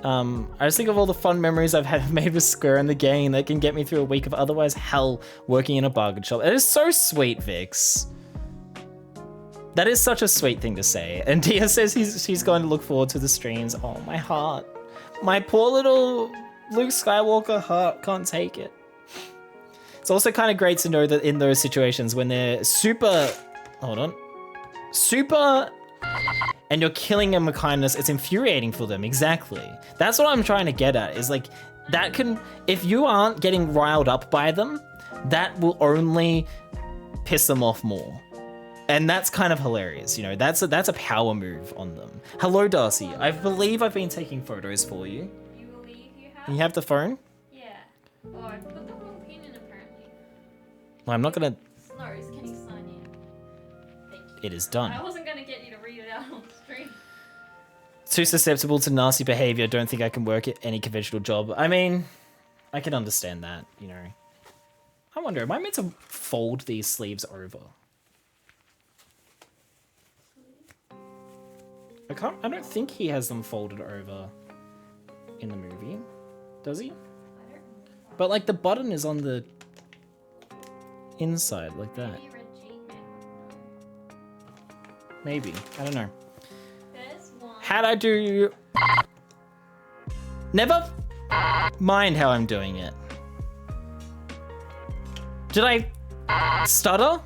I just think of all the fun memories I've made with Square in the game that can get me through a week of otherwise hell working in a bargain shop. It is so sweet, Vix. That is such a sweet thing to say. And Dia says she's going to look forward to the streams. Oh, my heart. My poor little Luke Skywalker heart can't take it. It's also kind of great to know that in those situations when they're super... Hold on. Super... And you're killing them with kindness, it's infuriating for them, exactly. That's what I'm trying to get at, is like, that can, if you aren't getting riled up by them, that will only piss them off more. And that's kind of hilarious, you know, that's a power move on them. Hello, Darcy, I believe I've been taking photos for you. You believe you have? You have the phone? Yeah. Oh, I put the wrong pin in apparently. Well, I'm not gonna... Snows, can you sign in? Thank you. It is done. I wasn't gonna get you to read it out on stream. Too susceptible to nasty behavior, don't think I can work at any conventional job. I mean, I can understand that, you know. I wonder, am I meant to fold these sleeves over? I don't think he has them folded over in the movie. Does he? But like the button is on the inside like that. Maybe. I don't know. How'd I do? Never mind how I'm doing it. Did I stutter?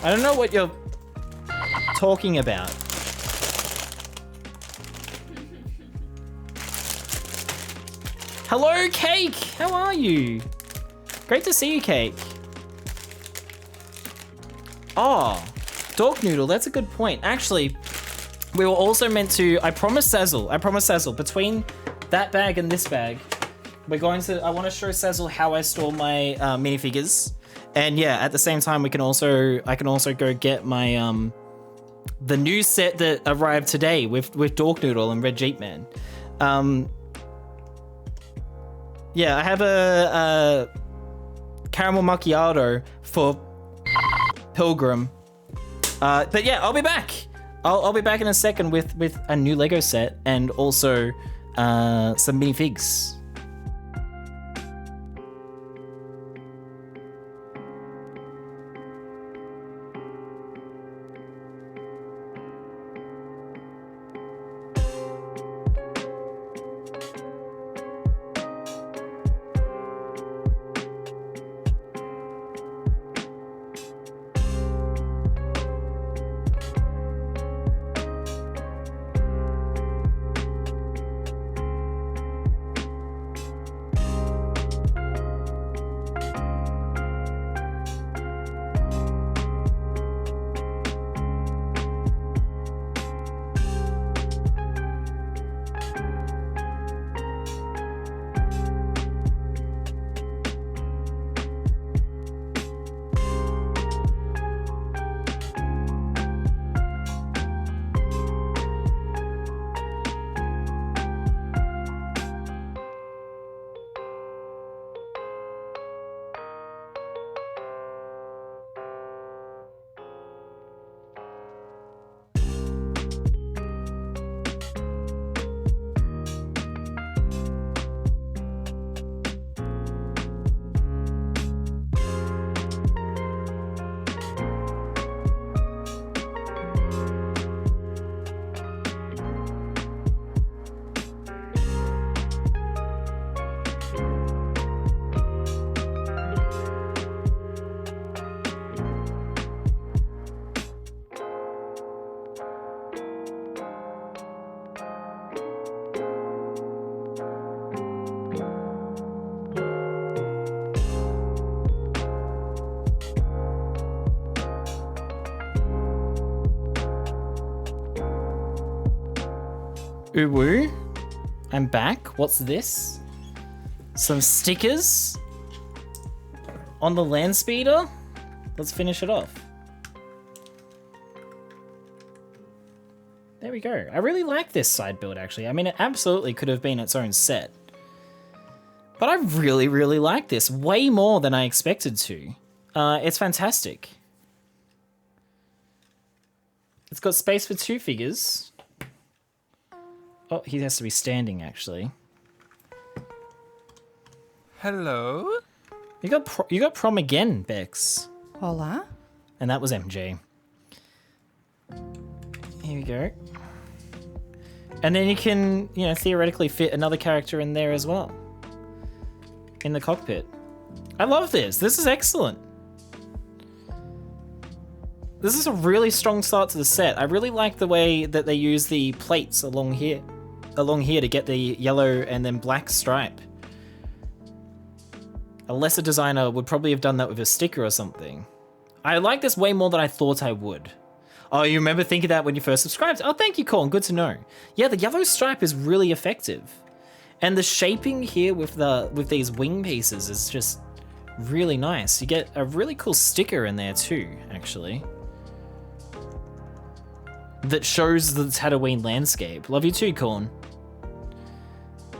I don't know what you're talking about. Hello, Cake! How are you? Great to see you, Cake. Oh, Dog Noodle, that's a good point. Actually, we were also meant to, I promised Sazzle, between that bag and this bag, I want to show Sazzle how I store my minifigures. And yeah, at the same time, I can also go get my, the new set that arrived today with Dog Noodle and Red Jeep Man. Yeah, I have a caramel macchiato for Pilgrim. But yeah, I'll be back. I'll be back in a second with a new Lego set and also some minifigs. Uwu. I'm back. What's this? Some stickers on the land speeder. Let's finish it off. There we go. I really like this side build, actually. I mean, it absolutely could have been its own set. But I really, really like this. Way more than I expected to. It's fantastic. It's got space for 2 figures. Oh, he has to be standing, actually. Hello? You got prom again, Bex. Hola. And that was MJ. Here we go. And then you can, you know, theoretically fit another character in there as well. In the cockpit. I love this. This is excellent. This is a really strong start to the set. I really like the way that they use the plates along here to get the yellow and then black stripe. A lesser designer would probably have done that with a sticker or something. I like this way more than I thought I would. Oh, you remember thinking that when you first subscribed? Oh, thank you, Colin. Good to know. Yeah, the yellow stripe is really effective. And the shaping here with these wing pieces is just really nice. You get a really cool sticker in there too, actually. That shows the Tatooine landscape. Love you too, Corn.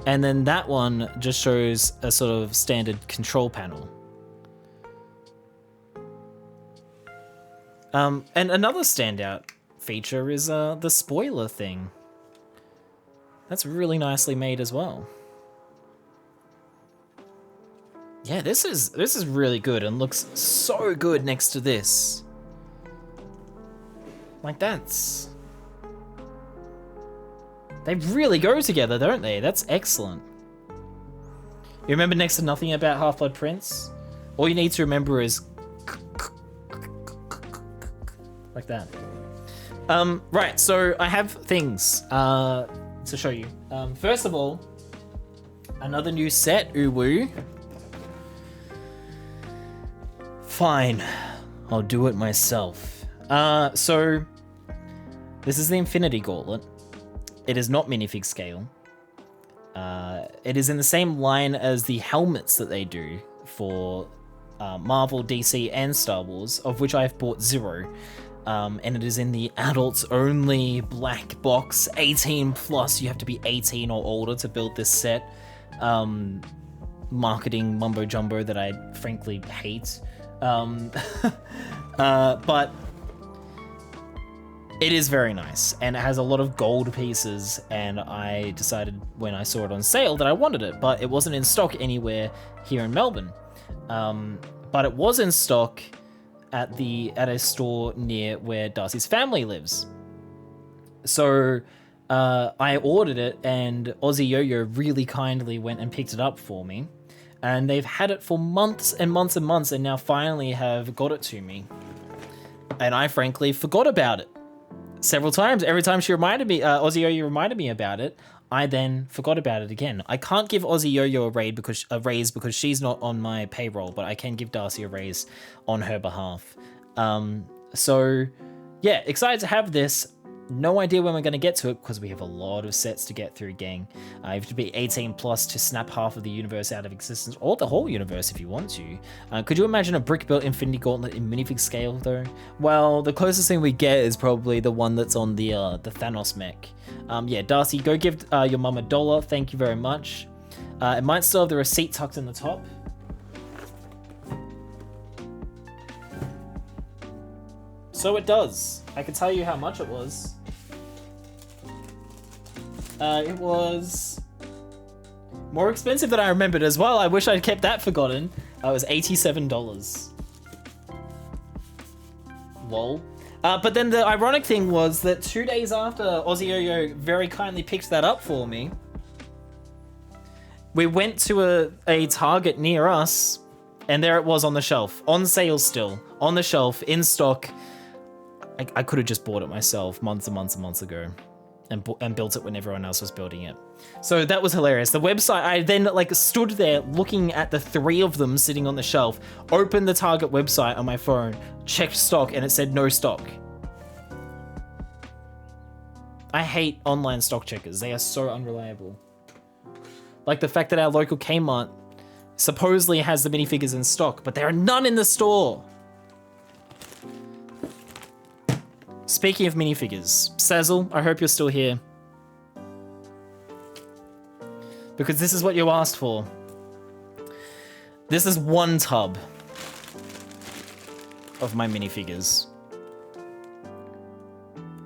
And then that one just shows a sort of standard control panel. And another standout feature is the spoiler thing. That's really nicely made as well. Yeah, this is really good and looks so good next to this. Like they really go together, don't they? That's excellent. You remember next to nothing about Half-Blood Prince? All you need to remember is like that. Right, so I have things to show you. First of all, another new set, Uwu. Fine, I'll do it myself. So this is the Infinity Gauntlet. It is not minifig scale. It is in the same line as the helmets that they do for Marvel, DC, and Star Wars, of which I've bought 0. And it is in the adults only black box, 18 plus. You have to be 18 or older to build this set. Marketing mumbo jumbo that I frankly hate. But it is very nice, and it has a lot of gold pieces, and I decided when I saw it on sale that I wanted it, but it wasn't in stock anywhere here in Melbourne. But it was in stock at a store near where Darcy's family lives. So I ordered it, and Aussie Yo-Yo really kindly went and picked it up for me. And they've had it for months and months and months, and now finally have got it to me. And I frankly forgot about it several times. Every time she reminded me, Aussie Yo-Yo reminded me about it, I then forgot about it again. I can't give Aussie Yo-Yo a raise because she's not on my payroll, but I can give Darcy a raise on her behalf. So yeah, excited to have this. No idea when we're going to get to it because we have a lot of sets to get through, gang. You have to be 18 plus to snap half of the universe out of existence, or the whole universe if you want to. Could you imagine a brick-built Infinity Gauntlet in minifig scale, though? Well, the closest thing we get is probably the one that's on the Thanos mech. Yeah, Darcy, go give your mum $1. Thank you very much. It might still have the receipt tucked in the top. So it does. I can tell you how much it was. It was more expensive than I remembered as well. I wish I'd kept that forgotten. It was $87. Lol. But then the ironic thing was that 2 days after Aussie Yo-Yo very kindly picked that up for me, we went to a Target near us, and there it was on the shelf. On sale still. On the shelf, in stock. I could have just bought it myself months and months and months ago. And built it when everyone else was building it. So that was hilarious. The website, I then stood there looking at the 3 of them sitting on the shelf, opened the Target website on my phone, checked stock, and it said no stock. I hate online stock checkers. They are so unreliable. Like the fact that our local Kmart supposedly has the minifigures in stock, but there are none in the store. Speaking of minifigures, Sazzle, I hope you're still here. Because this is what you asked for. This is one tub of my minifigures.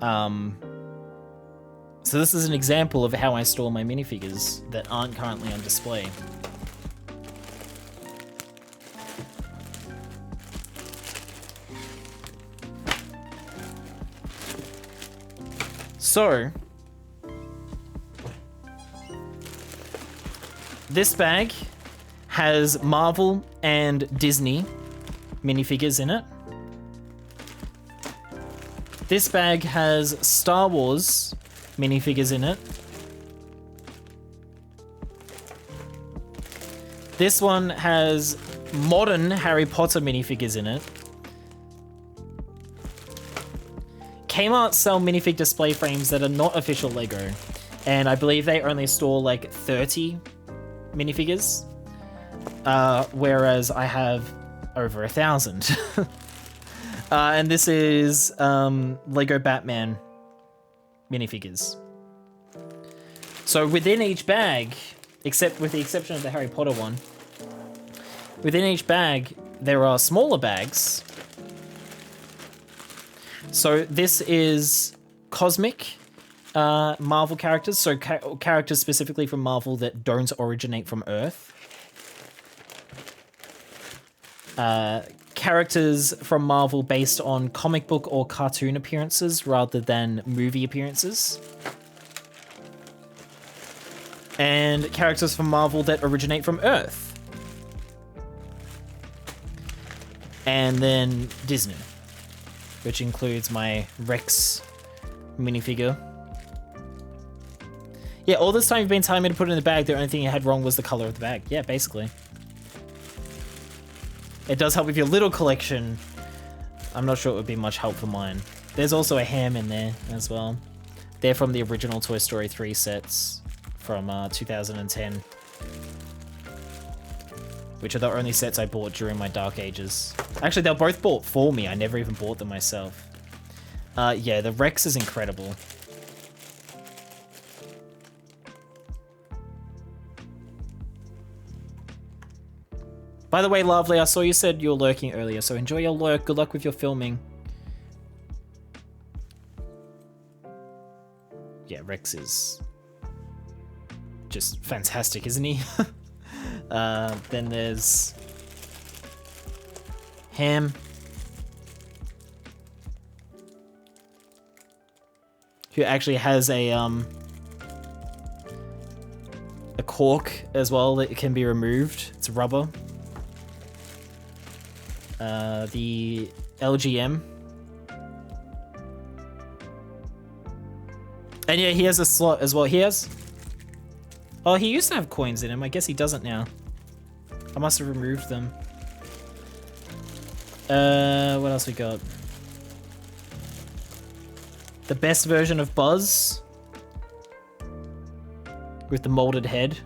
So this is an example of how I store my minifigures that aren't currently on display. So, this bag has Marvel and Disney minifigures in it. This bag has Star Wars minifigures in it. This one has modern Harry Potter minifigures in it. Kmart sell minifig display frames that are not official Lego, and I believe they only store like 30 minifigures, whereas I have over 1,000. And this is Lego Batman minifigures. So within each bag, except with the exception of the Harry Potter one, within each bag there are smaller bags. So this is cosmic Marvel characters, so characters specifically from Marvel that don't originate from Earth. Characters from Marvel based on comic book or cartoon appearances rather than movie appearances. And characters from Marvel that originate from Earth. And then Disney, which includes my Rex minifigure. Yeah, all this time you've been telling me to put it in the bag, the only thing you had wrong was the color of the bag. Yeah, basically. It does help with your little collection. I'm not sure it would be much help for mine. There's also a ham in there as well. They're from the original Toy Story 3 sets from 2010. Which are the only sets I bought during my dark ages. Actually, they were both bought for me. I never even bought them myself. Yeah, the Rex is incredible. By the way, Lovely, I saw you said you were lurking earlier, so enjoy your lurk. Good luck with your filming. Yeah, Rex is just fantastic, isn't he? Then there's Ham. Who actually has a cork as well that can be removed. It's rubber. The LGM. And yeah, he has a slot as well. He has... Oh, he used to have coins in him. I guess he doesn't now. I must have removed them. What else we got? The best version of Buzz. With the molded head.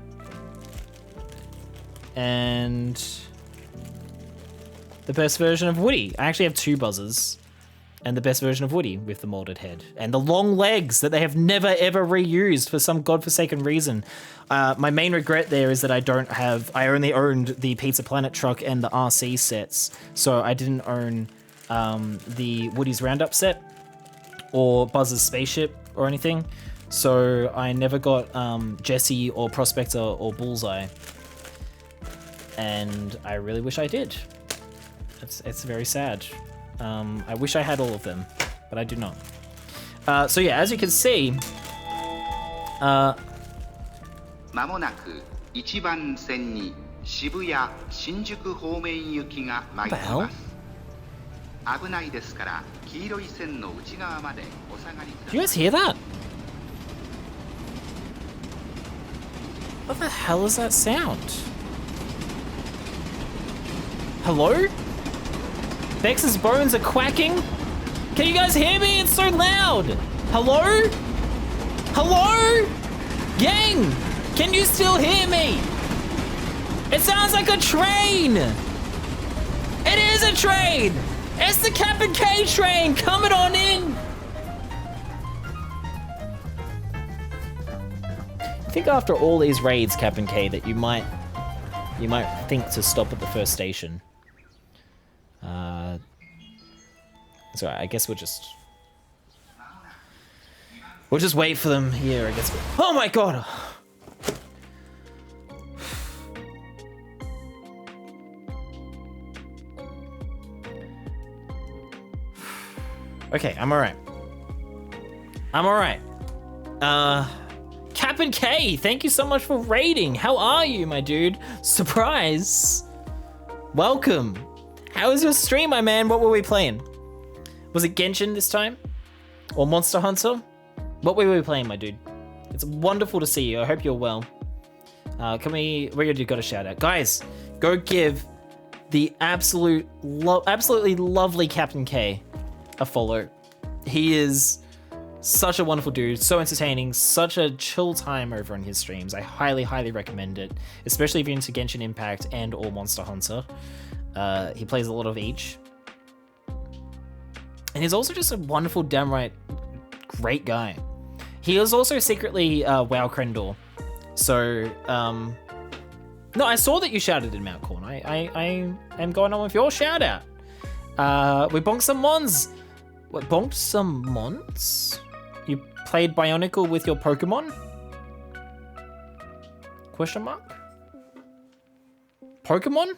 And... the best version of Woody. I actually have two Buzzes. And the best version of Woody with the molded head. And the long legs that they have never ever reused for some godforsaken reason. My main regret there is that I only owned the Pizza Planet truck and the RC sets. So I didn't own the Woody's Roundup set or Buzz's spaceship or anything. So I never got Jesse or Prospector or Bullseye. And I really wish I did. It's very sad. I wish I had all of them, but I do not. So yeah, as you can see, what the hell? Do you guys hear that? What the hell is that sound? Hello? Bex's bones are quacking. Can you guys hear me? It's so loud. Hello? Hello? Gang, can you still hear me? It sounds like a train. It is a train. It's the Captain K train coming on in. I think after all these raids, Captain K, that you might think to stop at the first station. It's alright, I guess we'll just wait for them here, I guess. Oh my god! Okay, I'm alright. Captain K, thank you so much for raiding. How are you, my dude? Surprise! Welcome. How was your stream, my man? What were we playing? Was it Genshin this time? Or Monster Hunter? What were we playing, my dude? It's wonderful to see you. I hope you're well. We're gonna do got a shout out. Guys, go give the absolutely lovely Captain K a follow. He is such a wonderful dude, so entertaining, such a chill time over on his streams. I highly, highly recommend it, especially if you're into Genshin Impact and or Monster Hunter. He plays a lot of each. And he's also just a wonderful, downright great guy. He is also secretly WoW Krendor. So, no, I saw that you shouted in Mount Corn. I am going on with your shout out. We bonked some mons. What, bonked some mons? You played Bionicle with your Pokemon? Question mark? Pokemon?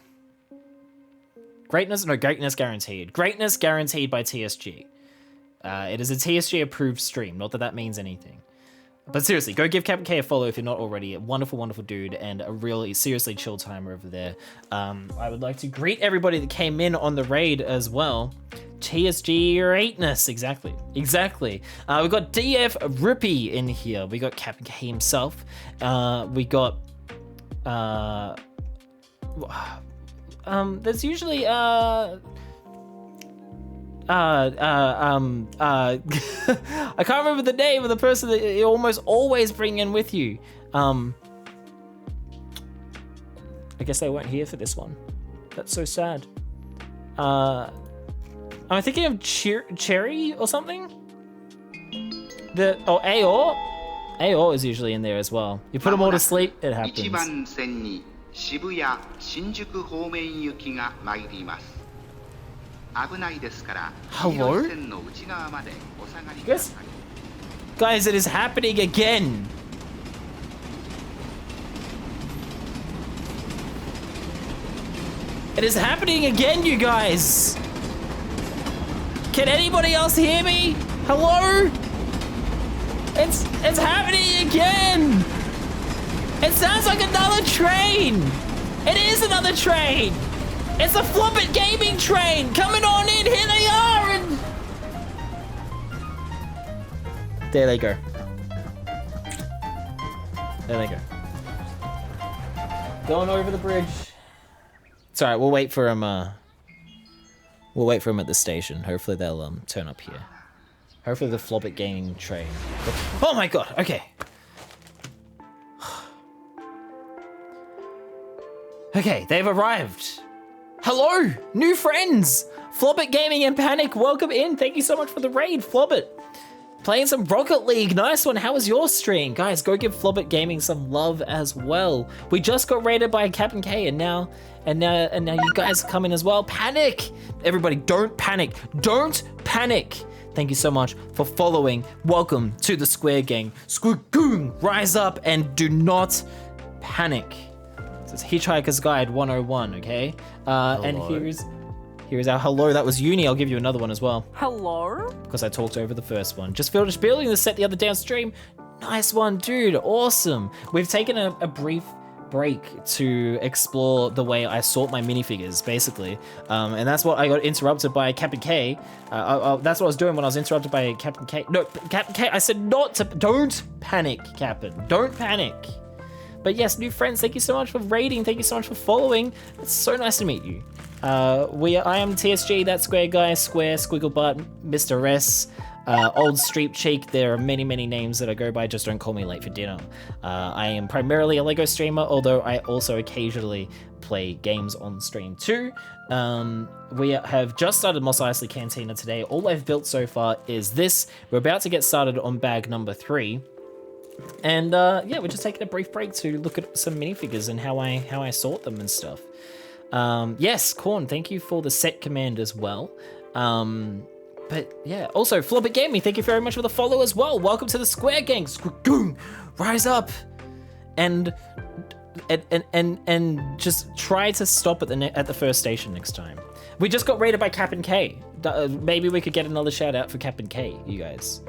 Greatness? No, greatness guaranteed. Greatness guaranteed by TSG. It is a TSG approved stream. Not that that means anything. But seriously, go give Captain K a follow if you're not already. A wonderful, wonderful dude and a really seriously chill timer over there. I would like to greet everybody that came in on the raid as well. TSG greatness, exactly. We got DF Rippy in here. We got Captain K himself. We got there's usually I can't remember the name of the person that you almost always bring in with you. I guess they weren't here for this one. That's so sad. I'm thinking of Cherry or something. Aor. Aor is usually in there as well. You put them all to sleep, it happens. Hello? Guys, it is happening again. It is happening again, you guys. Can anybody else hear me? Hello? It's happening again. It sounds like another train. It is another train. It's a Floppet Gaming train coming on in. Here they are. And there they go. There they go. Going over the bridge. It's alright, we'll wait for him, we'll wait for him at the station. Hopefully they'll turn up here. Hopefully the Floppet Gaming train. Oh my god, okay. Okay, they've arrived. Hello, new friends. Floppet Gaming and Panic, welcome in. Thank you so much for the raid, Floppet. Playing some Rocket League, nice one. How was your stream? Guys, go give Floppet Gaming some love as well. We just got raided by Captain K and now you guys come in as well. Panic! Everybody, don't panic. Don't panic. Thank you so much for following. Welcome to the Square Gang. Square Gang, rise up and do not panic. This is Hitchhiker's Guide 101, okay? And here's our hello. That was Uni. I'll give you another one as well. Hello? Because I talked over the first one. Just finished building the set the other day on stream. Nice one, dude. Awesome. We've taken a brief break to explore the way I sort my minifigures, basically. And that's what I got interrupted by Captain K. That's what I was doing when I was interrupted by Captain K. No, Captain K, I said not to... Don't panic, Captain. Don't panic. But yes, new friends, thank you so much for raiding. Thank you so much for following. It's so nice to meet you. I am TSG, that Square Guy, Square, Squigglebutt, Mr. S. Old Street Cheek. There are many, many names that I go by. Just don't call me late for dinner. I am primarily a Lego streamer, although I also occasionally play games on stream too. We have just started Mos Eisley Cantina today. All I've built so far is this. We're about to get started on bag number 3. And yeah, we're just taking a brief break to look at some minifigures and how I sort them and stuff. Yes, Corn, thank you for the set command as well. But yeah, also Flobbit Gaming, thank you very much for the follow as well. Welcome to the Square Gang. Rise up and just try to stop at the first station next time. We just got raided by Captain K. Maybe we could get another shout out for Captain K, you guys.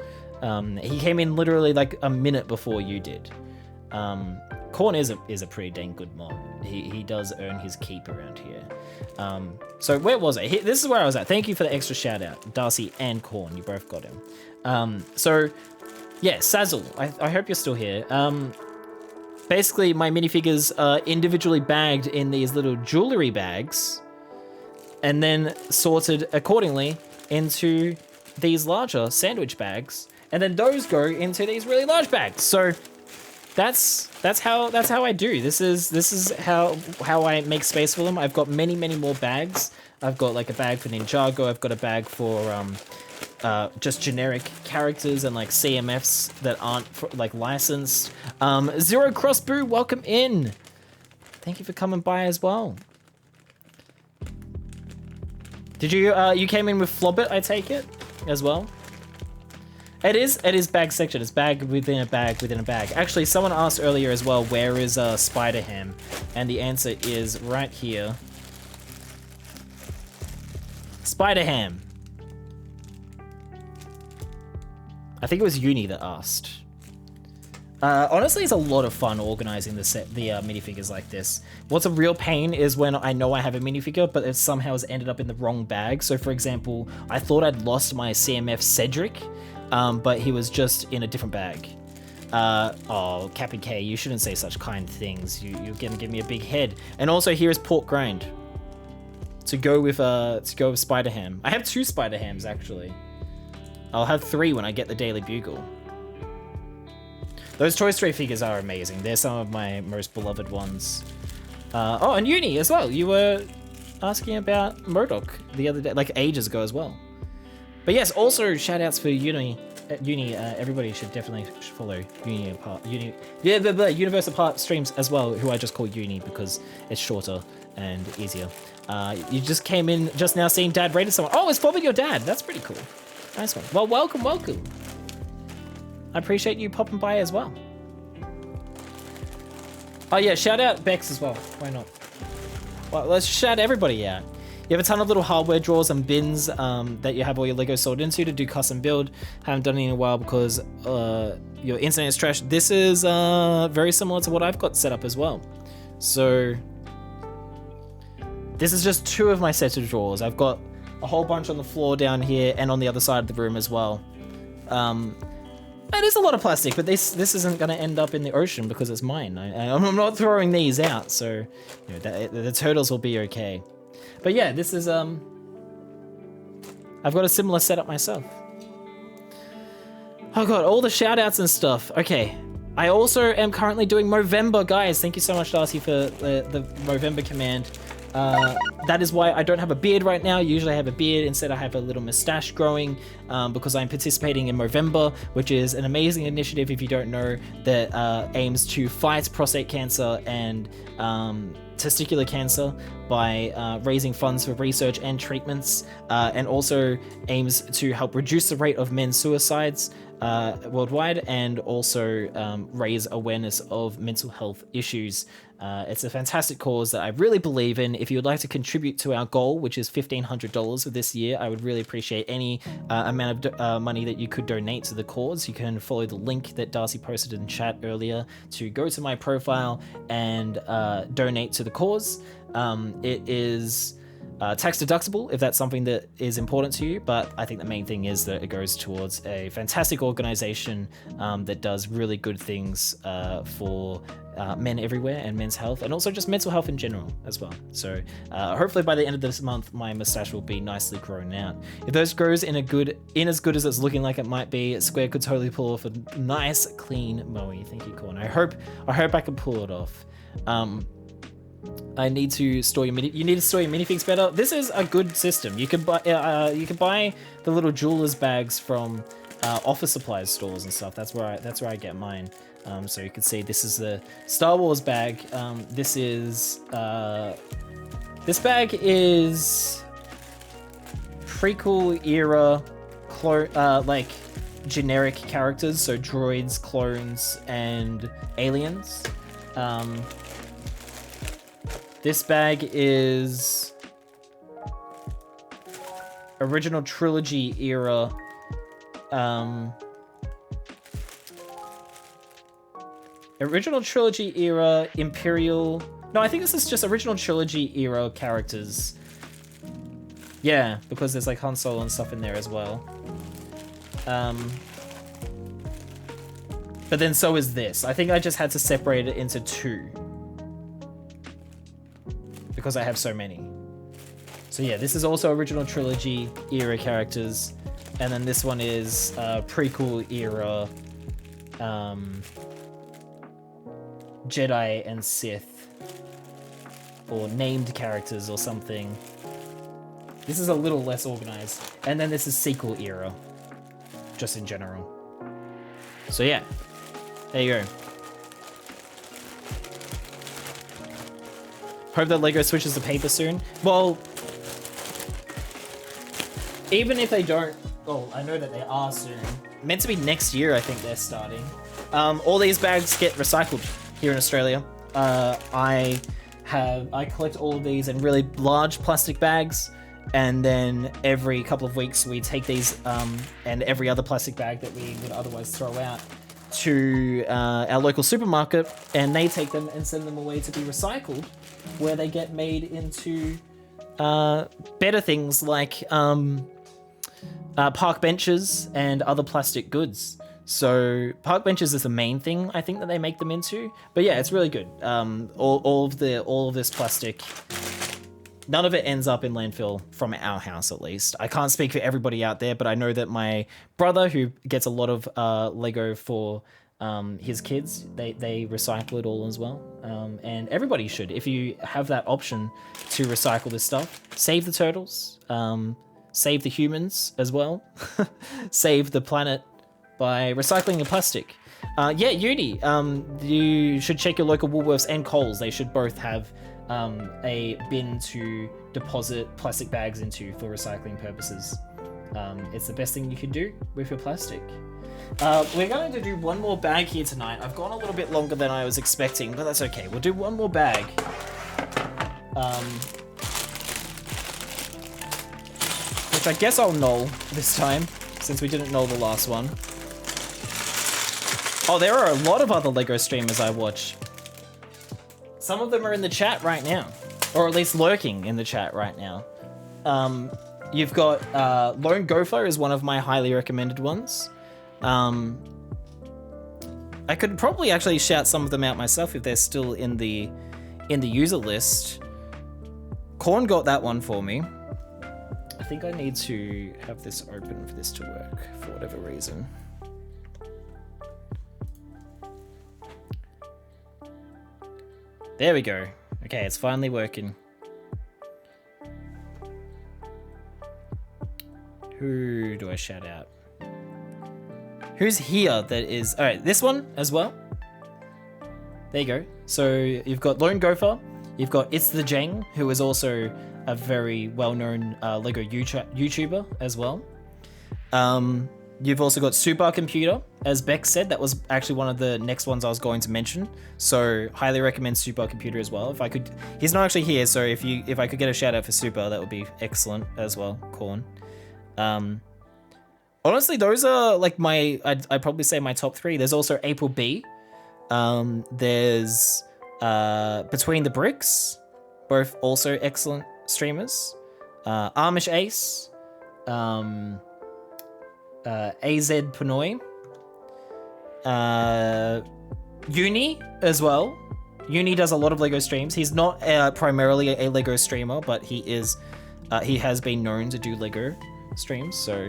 He came in literally like a minute before you did. Corn is a pretty dang good mod. He does earn his keep around here. So where was I? This is where I was at. Thank you for the extra shout out, Darcy and Corn. You both got him. So yeah, Sazzle. I hope you're still here. Basically, my minifigures are individually bagged in these little jewelry bags, and then sorted accordingly into these larger sandwich bags, and then those go into these really large bags. So that's how I do. This is how I make space for them. I've got many more bags. I've got like a bag for Ninjago. I've got a bag for just generic characters and like CMFs that aren't like licensed. Zero Crossboo, welcome in. Thank you for coming by as well. Did you came in with Flobbit, I take it, as well? It is bag section. It's bag within a bag within a bag. Actually, someone asked earlier as well, where is Spider Ham? And the answer is right here. Spider Ham. I think it was Uni that asked. Honestly, it's a lot of fun organizing the minifigures like this. What's a real pain is when I know I have a minifigure, but it somehow has ended up in the wrong bag. So for example, I thought I'd lost my CMF Cedric, but he was just in a different bag. Oh, Captain K, you shouldn't say such kind things. You're gonna give me a big head. And also here is pork grind. To go with Spider Ham. I have 2 Spider Hams actually. I'll have 3 when I get the Daily Bugle. Those Toy Story figures are amazing. They're some of my most beloved ones. Oh, and Uni as well. You were asking about MODOK the other day, like ages ago as well. But yes, also shout outs for Uni. Everybody should definitely follow Universe Apart streams as well, who I just call Uni because it's shorter and easier. You just came in just now seeing Dad rated someone. Oh, it's Flobbit your dad. That's pretty cool. Nice one. Well, welcome. I appreciate you popping by as well. Oh yeah, shout out Bex as well. Why not? Well, let's shout everybody out. You have a ton of little hardware drawers and bins that you have all your Lego sorted into to do custom build. Haven't done it in a while because your internet is trash. This is very similar to what I've got set up as well. So this is just 2 of my sets of drawers. I've got a whole bunch on the floor down here and on the other side of the room as well. It is a lot of plastic, but this isn't going to end up in the ocean because it's mine. I'm not throwing these out, so you know, the turtles will be okay. But yeah, this is I've got a similar setup myself. Oh god, all the shout outs and stuff. Okay. I also am currently doing Movember, guys. Thank you so much, Darcy, for the Movember command. That is why I don't have a beard right now. Usually I have a beard. Instead, I have a little mustache growing because I'm participating in Movember, which is an amazing initiative, if you don't know, that aims to fight prostate cancer and testicular cancer by raising funds for research and treatments, and also aims to help reduce the rate of men's suicides worldwide, and also raise awareness of mental health issues. It's a fantastic cause that I really believe in. If you would like to contribute to our goal, which is $1,500 for this year, I would really appreciate any amount of money that you could donate to the cause. You can follow the link that Darcy posted in chat earlier to go to my profile and donate to the cause. It is tax deductible if that's something that is important to you, but I think the main thing is that it goes towards a fantastic organization that does really good things for men everywhere and men's health, and also just mental health in general as well. So hopefully by the end of this month, my mustache will be nicely grown out. If those grows in as good as it's looking like it might be, Square could totally pull off a nice clean moe. Thank you, Corn. I hope I can pull it off. I need to store your you need to store your minifigs better. This is a good system. You can buy the little jeweler's bags from office supplies stores and stuff. That's where I get mine. So you can see this is the Star Wars bag. This bag is prequel era like generic characters, so droids, clones, and aliens. This bag is original trilogy era. Original trilogy era Imperial. No, I think this is just original trilogy era characters. Yeah, because there's like Han Solo and stuff in there as well. But then so is this. I think I just had to separate it into two, because I have so many. So yeah, this is also original trilogy era characters, and then this one is prequel era Jedi and Sith, or named characters or something. This is a little less organized, and then this is sequel era, just in general. So yeah, there you go. Hope that LEGO switches to paper soon. Well, even if they don't, well, I know that they are soon. Meant to be next year, I think they're starting. All these bags get recycled here in Australia. I collect all of these in really large plastic bags, and then every couple of weeks we take these and every other plastic bag that we would otherwise throw out to our local supermarket, and they take them and send them away to be recycled, where they get made into better things like park benches and other plastic goods. So park benches is the main thing I think that they make them into. But yeah, it's really good. All of this plastic, none of it ends up in landfill from our house, at least. I can't speak for everybody out there, but I know that my brother, who gets a lot of Lego for his kids, they recycle it all as well. And everybody should. If you have that option to recycle this stuff, save the turtles, save the humans as well, save the planet by recycling your plastic. Yeah, Uni, you should check your local Woolworths and Coles. They should both have a bin to deposit plastic bags into for recycling purposes. It's the best thing you can do with your plastic. We're going to do one more bag here tonight. I've gone a little bit longer than I was expecting, but that's okay. We'll do one more bag. Which I guess I'll null this time, since we didn't null the last one. Oh, there are a lot of other LEGO streamers I watch. Some of them are in the chat right now, or at least lurking in the chat right now. You've got Lone Gopher is one of my highly recommended ones. I could probably actually shout some of them out myself if they're still in the user list. Korn got that one for me. I think I need to have this open for this to work for whatever reason. There we go. Okay, it's finally working. Who do I shout out? Who's here that is... Alright, this one as well. There you go. So you've got Lone Gopher. You've got It's the Jang, who is also a very well-known LEGO YouTuber as well. You've also got Supercomputer. As Beck said, that was actually one of the next ones I was going to mention. So highly recommend Supercomputer as well. If I could, he's not actually here, so if I could get a shout out for Super, that would be excellent as well. Corn. Honestly, those are like I'd probably say my top three. There's also April B. There's Between the Bricks, both also excellent streamers. Amish Ace, AZ Pinoy, Uni as well. Uni does a lot of Lego streams. He's not primarily a Lego streamer, but he has been known to do Lego streams. So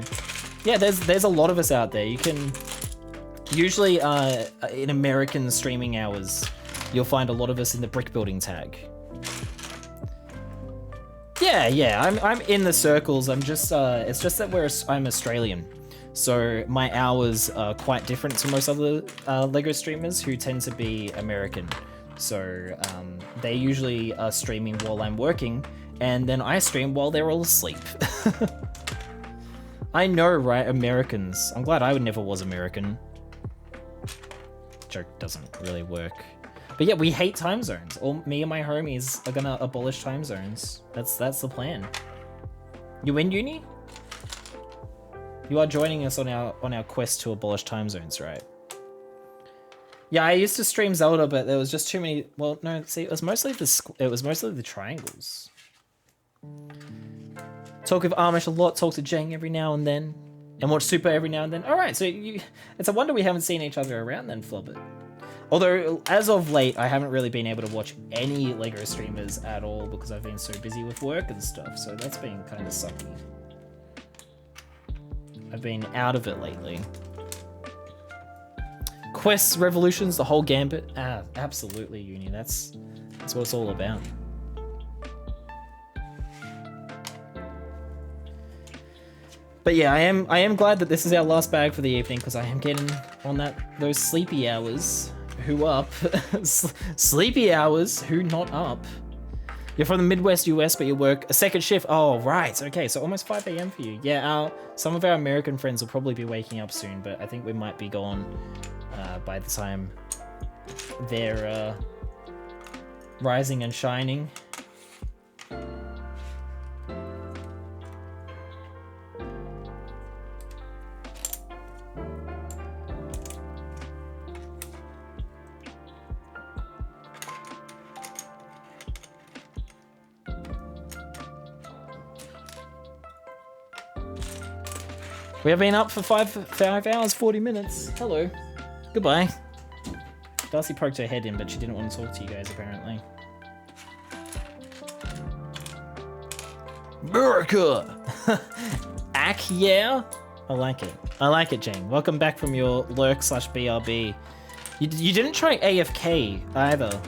yeah, there's a lot of us out there. You can usually in American streaming hours, you'll find a lot of us in the brick building tag. Yeah, I'm in the circles. I'm just it's just that I'm Australian, so my hours are quite different to most other Lego streamers who tend to be American. So they usually are streaming while I'm working, and then I stream while they're all asleep. I know, right? Americans. I'm glad I never was American. Joke doesn't really work. But yeah, we hate time zones. All me and my homies are gonna abolish time zones. That's the plan. You in uni? You are joining us on our quest to abolish time zones, right? Yeah, I used to stream Zelda, but there was just too many. Well, no, see, it was mostly the triangles. Talk with Amish a lot. Talk to Jang every now and then, and watch Super every now and then. All right, so it's a wonder we haven't seen each other around then, Flobbit. Although, as of late, I haven't really been able to watch any Lego streamers at all because I've been so busy with work and stuff, so that's been kind of sucky. I've been out of it lately. Quests, revolutions, the whole gambit. Absolutely, Uni. That's what it's all about. But yeah, I am glad that this is our last bag for the evening because I am getting on those sleepy hours. Who up? Sleepy hours. Who not up? You're from the Midwest US, but you work a second shift. Oh, right. Okay, so almost 5 a.m. for you. Yeah, some of our American friends will probably be waking up soon, but I think we might be gone by the time they're rising and shining. We have been up for 5 hours, 40 minutes. Hello. Goodbye. Darcy poked her head in, but she didn't want to talk to you guys, apparently. America! Ack, yeah? I like it. I like it, Jane. Welcome back from your lurk/BRB. You didn't try AFK either,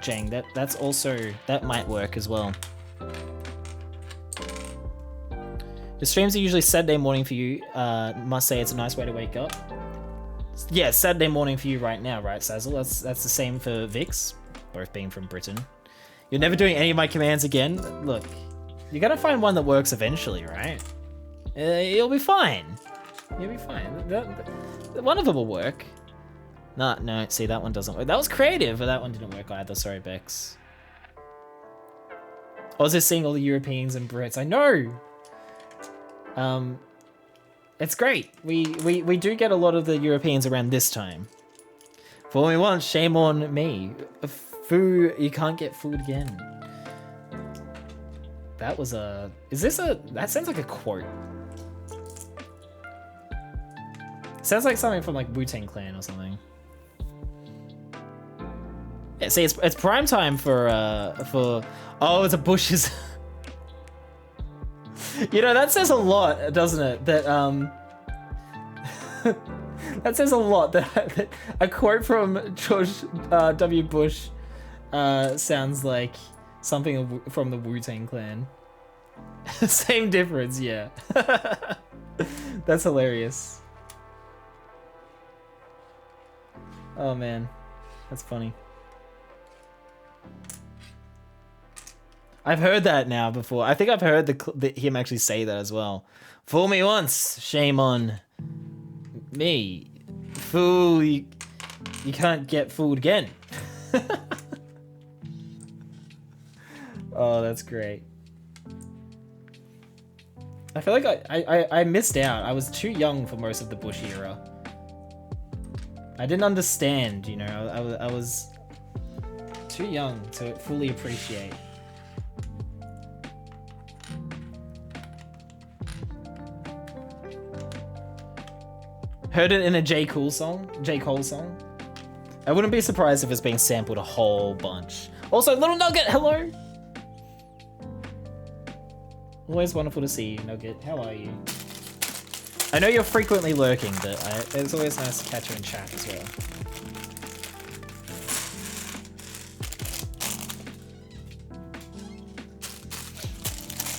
Jane. That might work as well. The streams are usually Saturday morning for you. Must say it's a nice way to wake up. Yeah, Saturday morning for you right now, right, Sazzle? That's the same for Vix, both being from Britain. You're never doing any of my commands again? Look, you're gonna find one that works eventually, right? You'll be fine. You'll be fine. One of them will work. No, see, that one doesn't work. That was creative, but that one didn't work either. Sorry, Bex. I was just seeing all the Europeans and Brits. I know! It's great. We do get a lot of the Europeans around this time. For me once, shame on me. Food, you can't get food again. That was a... That sounds like a quote. Sounds like something from like Wu-Tang Clan or something. Yeah, see, it's prime time for oh, it's a Bush's. You know, that says a lot, doesn't it? That that says a lot. That a quote from George W. Bush sounds like something from the Wu-Tang Clan. Same difference, yeah. That's hilarious. Oh man, that's funny. I've heard that now before. I think I've heard him actually say that as well. Fool me once, shame on me. Fool, you can't get fooled again. Oh, that's great. I feel like I missed out. I was too young for most of the Bush era. I didn't understand, you know. I was too young to fully appreciate. Heard it in a J. Cole song. I wouldn't be surprised if it's being sampled a whole bunch. Also, Little Nugget, hello! Always wonderful to see you, Nugget. How are you? I know you're frequently lurking, but it's always nice to catch you in chat as well.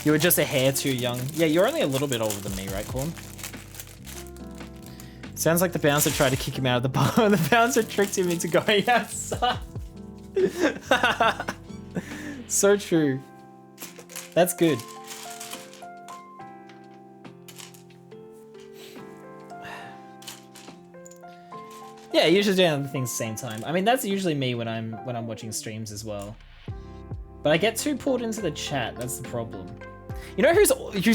You were just a hair too young. Yeah, you're only a little bit older than me, right, Corn? Sounds like the bouncer tried to kick him out of the bar and the bouncer tricked him into going outside. So true. That's good. Yeah, usually doing other things at the same time. I mean, that's usually me when I'm watching streams as well. But I get too pulled into the chat. That's the problem. You know who's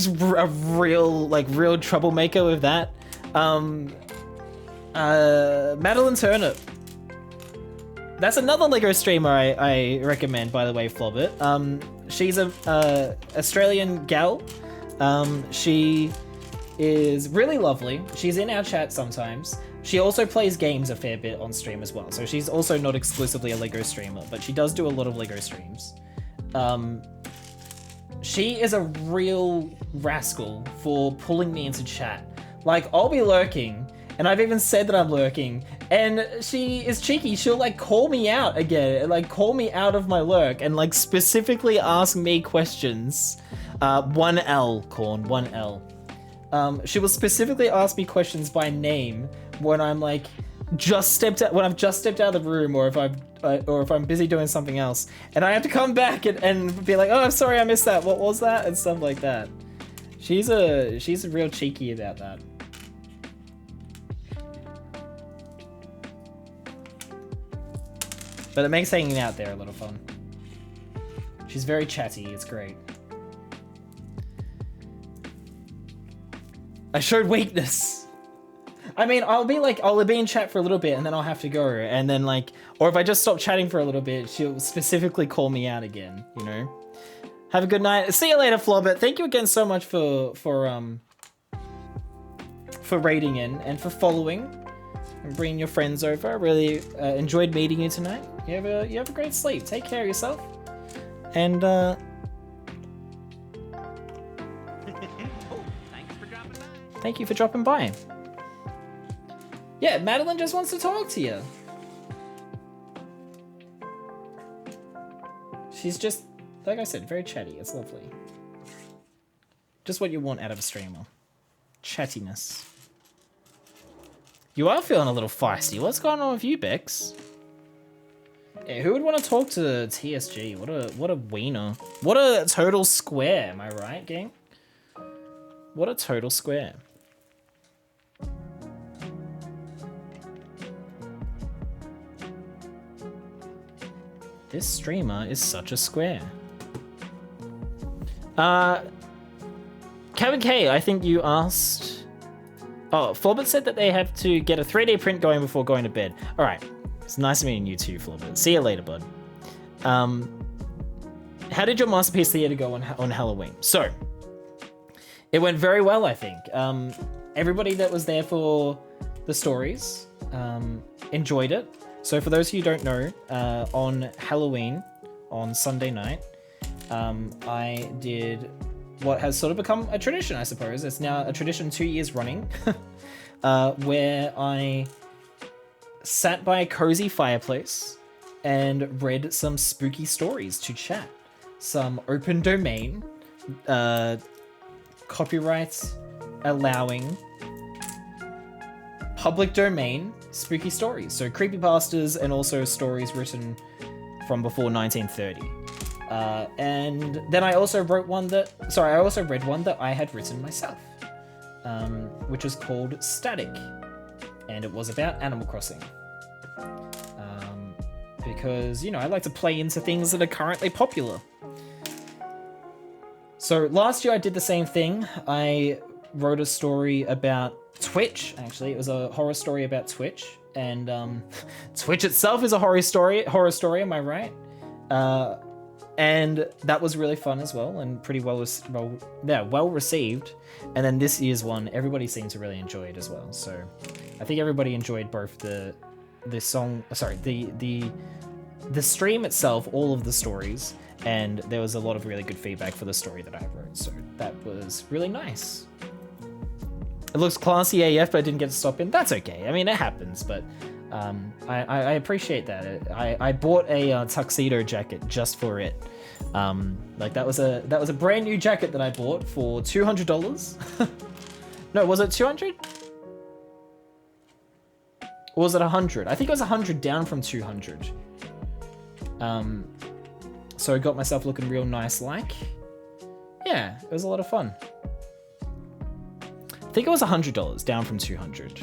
a real troublemaker with that? Madeline Turnip. That's another Lego streamer I recommend, by the way, Flobbit. She's a Australian gal. She is really lovely. She's in our chat sometimes. She also plays games a fair bit on stream as well. So she's also not exclusively a Lego streamer, but she does do a lot of Lego streams. She is a real rascal for pulling me into chat. Like, I'll be lurking, and I've even said that I'm lurking, and she is cheeky. She'll, like, call me out again, like, call me out of my lurk, and, like, specifically ask me questions. 1L, Corn, 1L. She will specifically ask me questions by name when I'm, like, when I've just stepped out of the room, or if I'm busy doing something else, and I have to come back and be like, oh, I'm sorry, I missed that. What was that? And stuff like that. She's a real cheeky about that. But it makes hanging out there a lot of fun. She's very chatty. It's great. I showed weakness. I mean, I'll be in chat for a little bit and then I'll have to go. And then or if I just stop chatting for a little bit, she'll specifically call me out again, you know? Have a good night. See you later, Flobbit. Thank you again so much for raiding in and for following and bringing your friends over. I really enjoyed meeting you tonight. You have a great sleep. Take care of yourself. And thank you for dropping by. Yeah, Madeline just wants to talk to you. She's just, like I said, very chatty. It's lovely. Just what you want out of a streamer. Chattiness. You are feeling a little feisty. What's going on with you, Bex? Yeah, who would want to talk to TSG? What a wiener. What a total square, am I right, gang? What a total square. This streamer is such a square. Kevin K, I think you asked... Oh, Flobbit said that they have to get a 3D print going before going to bed. All right. It's nice meeting you too, Flobbit. See you later, bud. How did your Masterpiece Theater go on Halloween? So, it went very well, I think. Everybody that was there for the stories enjoyed it. So for those of you who don't know, on Halloween, on Sunday night, I did what has sort of become a tradition, I suppose. It's now a tradition 2 years running, where I sat by a cozy fireplace and read some spooky stories to chat. Some open domain, copyright allowing, public domain spooky stories. So creepypastas and also stories written from before 1930. And then I also read one that I had written myself, which is called Static. And it was about Animal Crossing. Because, you know, I like to play into things that are currently popular. So last year I did the same thing. I wrote a story about Twitch, actually. It was a horror story about Twitch. And Twitch itself is a horror story, am I right? And that was really fun as well, and pretty well received. And then this year's one, everybody seemed to really enjoy it as well. So I think everybody enjoyed both the song, sorry, the stream itself, all of the stories, and there was a lot of really good feedback for the story that I wrote, so that was really nice. It looks classy AF, but I didn't get to stop in. That's okay. I mean, it happens, but I appreciate that. I bought a tuxedo jacket just for it. Like that was a brand new jacket that I bought for $200. No, was it 200? Or was it 100? I think it was 100 down from 200. So I got myself looking real nice like. Yeah, it was a lot of fun. I think it was $100 down from 200.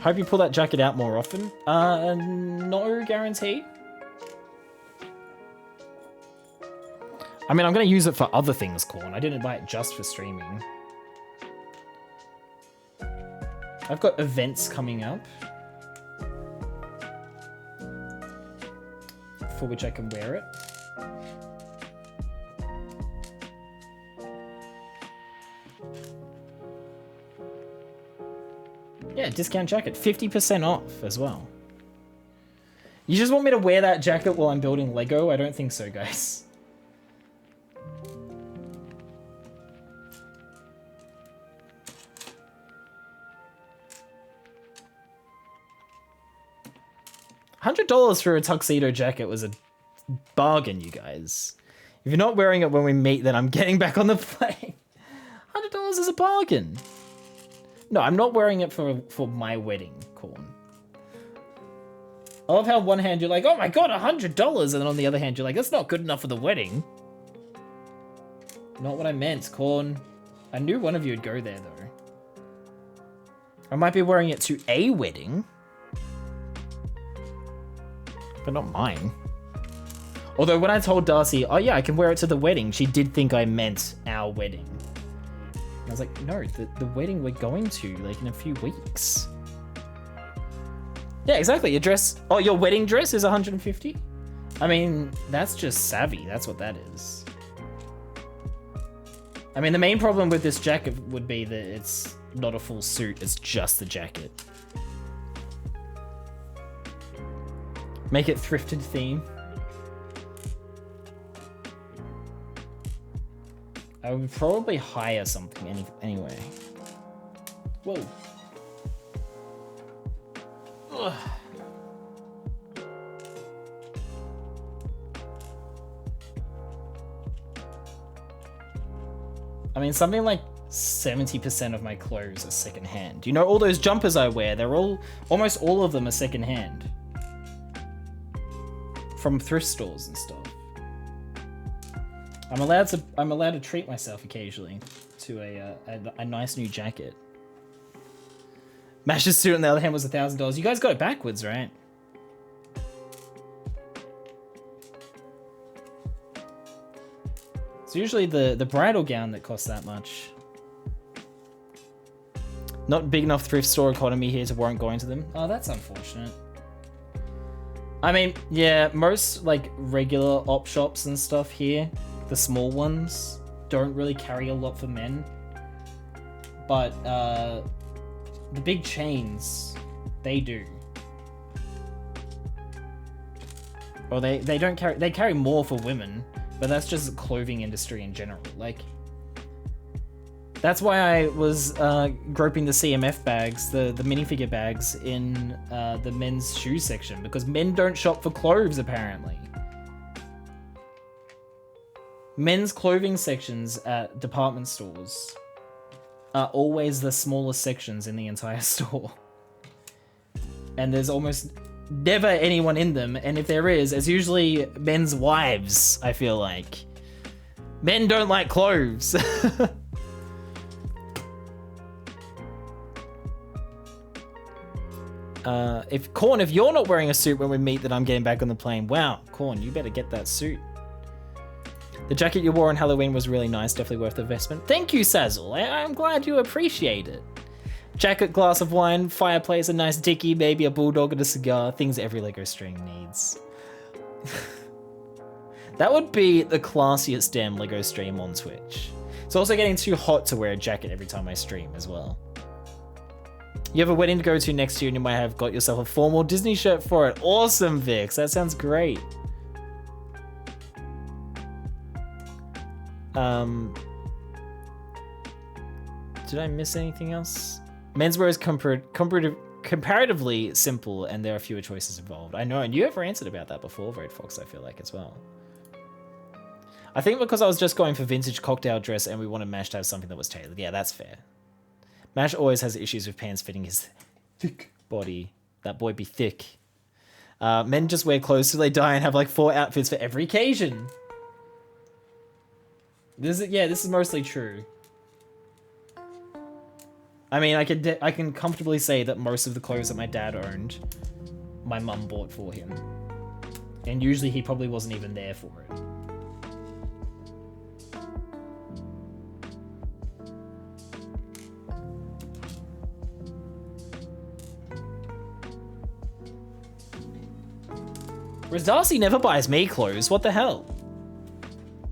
Hope you pull that jacket out more often. No guarantee. I mean, I'm gonna use it for other things, Corn. I didn't buy it just for streaming. I've got events coming up for which I can wear it. Yeah, discount jacket, 50% off as well. You just want me to wear that jacket while I'm building Lego? I don't think so, guys. $100 for a tuxedo jacket was a bargain, you guys. If you're not wearing it when we meet, then I'm getting back on the plane. $100 is a bargain. No, I'm not wearing it for my wedding, Corn. I love how on one hand you're like, oh my god, $100, and then on the other hand you're like, that's not good enough for the wedding. Not what I meant, Corn. I knew one of you would go there, though. I might be wearing it to a wedding, but not mine. Although when I told Darcy, oh yeah, I can wear it to the wedding, she did think I meant our wedding. I was like, no, the wedding we're going to, like, in a few weeks. Yeah, exactly. Your dress... Oh, your wedding dress is 150? I mean, that's just savvy. That's what that is. I mean, the main problem with this jacket would be that it's not a full suit. It's just the jacket. Make it thrifted theme. I would probably hire something anyway. Whoa. Ugh. I mean, something like 70% of my clothes are secondhand. You know, all those jumpers I wear, almost all of them are secondhand. From thrift stores and stuff. I'm allowed to treat myself occasionally to a nice new jacket. Mash's suit on the other hand was $1,000. You guys got it backwards, right? It's usually the bridal gown that costs that much. Not big enough thrift store economy here to warrant going to them. Oh, that's unfortunate. I mean, yeah, most like regular op shops and stuff here, the small ones, don't really carry a lot for men. But the big chains, they do. Well, they don't carry, they carry more for women, but that's just the clothing industry in general. Like, that's why I was groping the CMF bags, the minifigure bags in the men's shoe section, because men don't shop for clothes apparently. Men's clothing sections at department stores are always the smallest sections in the entire store. And there's almost never anyone in them, and if there is, it's usually men's wives, I feel like. Men don't like clothes. If you're not wearing a suit when we meet, then I'm getting back on the plane. Wow, Corn, you better get that suit. The jacket you wore on Halloween was really nice, definitely worth the investment. Thank you, Sazzle. I'm glad you appreciate it. Jacket, glass of wine, fireplace, a nice dickie, maybe a bulldog and a cigar. Things every Lego stream needs. That would be the classiest damn Lego stream on Twitch. It's also getting too hot to wear a jacket every time I stream as well. You have a wedding to go to next year and you might have got yourself a formal Disney shirt for it. Awesome, Vix. That sounds great. Did I miss anything else? Menswear is comparatively simple and there are fewer choices involved. I know, and you ever answered about that before, Red Fox, I feel like, as well. I think because I was just going for vintage cocktail dress and we wanted Mash to have something that was tailored. Yeah, that's fair. Mash always has issues with pants fitting his thick body. That boy be thick. Men just wear clothes till they die and have like 4 outfits for every occasion. This is mostly true. I mean, I can comfortably say that most of the clothes that my dad owned, my mum bought for him. And usually he probably wasn't even there for it. Whereas Darcy never buys me clothes. What the hell?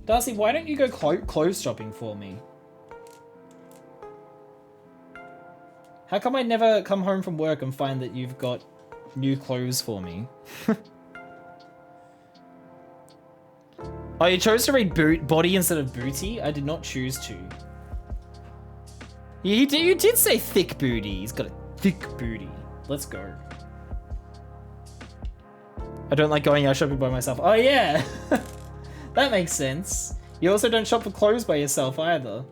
Darcy, why don't you go clothes shopping for me? How come I never come home from work and find that you've got new clothes for me? Oh, you chose to read body instead of booty? I did not choose to. You did say thick booty. He's got a thick booty. Let's go. I don't like going out shopping by myself. Oh yeah, that makes sense. You also don't shop for clothes by yourself either.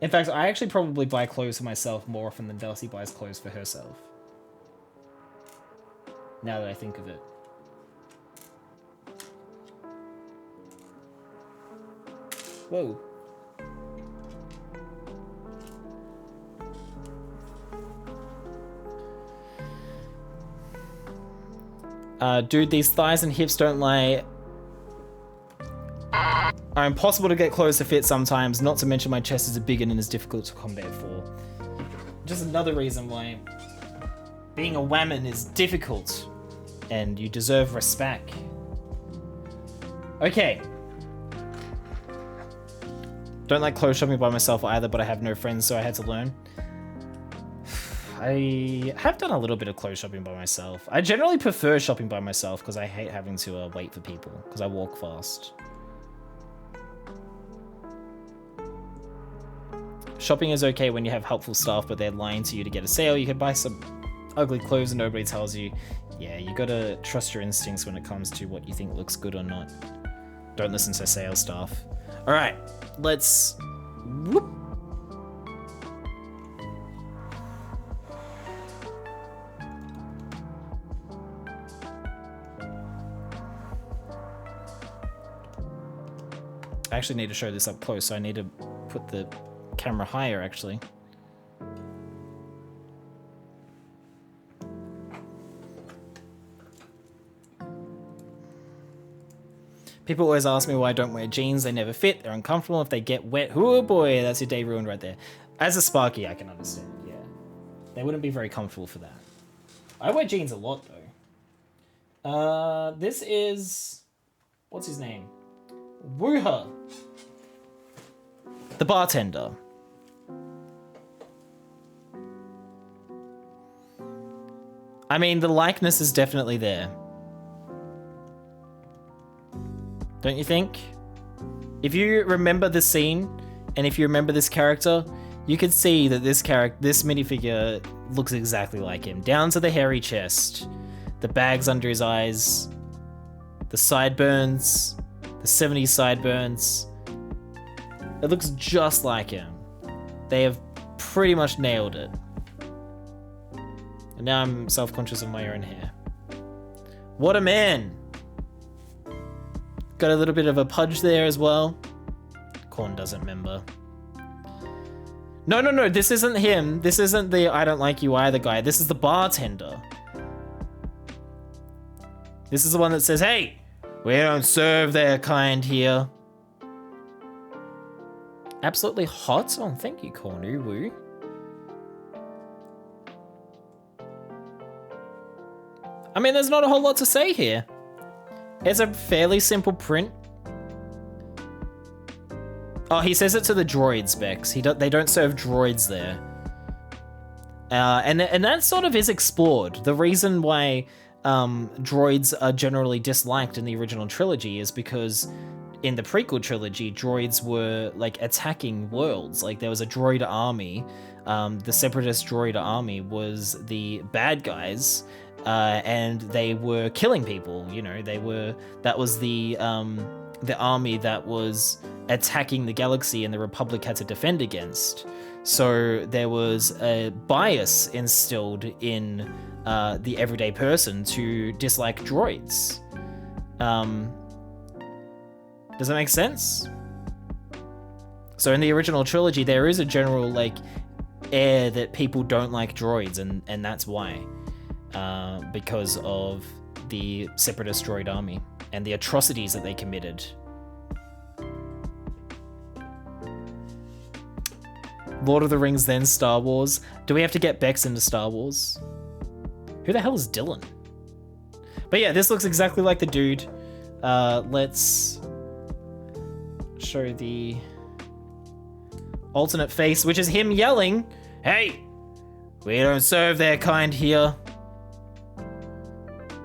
In fact, I actually probably buy clothes for myself more often than Darcy buys clothes for herself. Now that I think of it. Whoa. Dude, these thighs and hips don't lie. Are impossible to get clothes to fit sometimes, not to mention my chest is a big and is difficult to accommodate for. Just another reason why being a woman is difficult, and you deserve respect. Okay. Don't like clothes shopping by myself either, but I have no friends, so I had to learn. I have done a little bit of clothes shopping by myself. I generally prefer shopping by myself because I hate having to wait for people because I walk fast. Shopping is okay when you have helpful staff, but they're lying to you to get a sale. You can buy some ugly clothes and nobody tells you. Yeah, you gotta trust your instincts when it comes to what you think looks good or not. Don't listen to sales staff. All right, let's... Whoop. I actually need to show this up close, so I need to put the camera higher, actually. People always ask me why I don't wear jeans. They never fit. They're uncomfortable. If they get wet, oh boy, that's your day ruined right there. As a Sparky, I can understand, yeah. They wouldn't be very comfortable for that. I wear jeans a lot, though. This is... What's his name? Wooha! The bartender. I mean, the likeness is definitely there. Don't you think? If you remember the scene, and if you remember this character, you can see that this minifigure looks exactly like him. Down to the hairy chest, the bags under his eyes, the sideburns, the 70s sideburns. It looks just like him. They have pretty much nailed it. And now I'm self-conscious of my own hair. What a man! Got a little bit of a pudge there as well. Corn doesn't remember. No, this isn't him. This isn't the I don't like you either guy. This is the bartender. This is the one that says, hey, we don't serve their kind here. Absolutely hot. Oh, thank you, Cornu Woo. I mean, there's not a whole lot to say here. It's a fairly simple print. Oh, he says it to the droids, Bex. They don't serve droids there. And that sort of is explored. The reason why droids are generally disliked in the original trilogy is because in the prequel trilogy, droids were like attacking worlds. Like there was a droid army. The Separatist droid army was the bad guys, and they were killing people. You know, that was the army that was attacking the galaxy, and the Republic had to defend against. So there was a bias instilled in the everyday person to dislike droids. Does that make sense? So in the original trilogy, there is a general like air that people don't like droids, and that's why, because of the Separatist droid army and the atrocities that they committed. Lord of the Rings, then Star Wars. Do we have to get Bex into Star Wars? Who the hell is Dylan? But yeah, this looks exactly like the dude. Let's show the alternate face, which is him yelling, "Hey, we don't serve their kind here."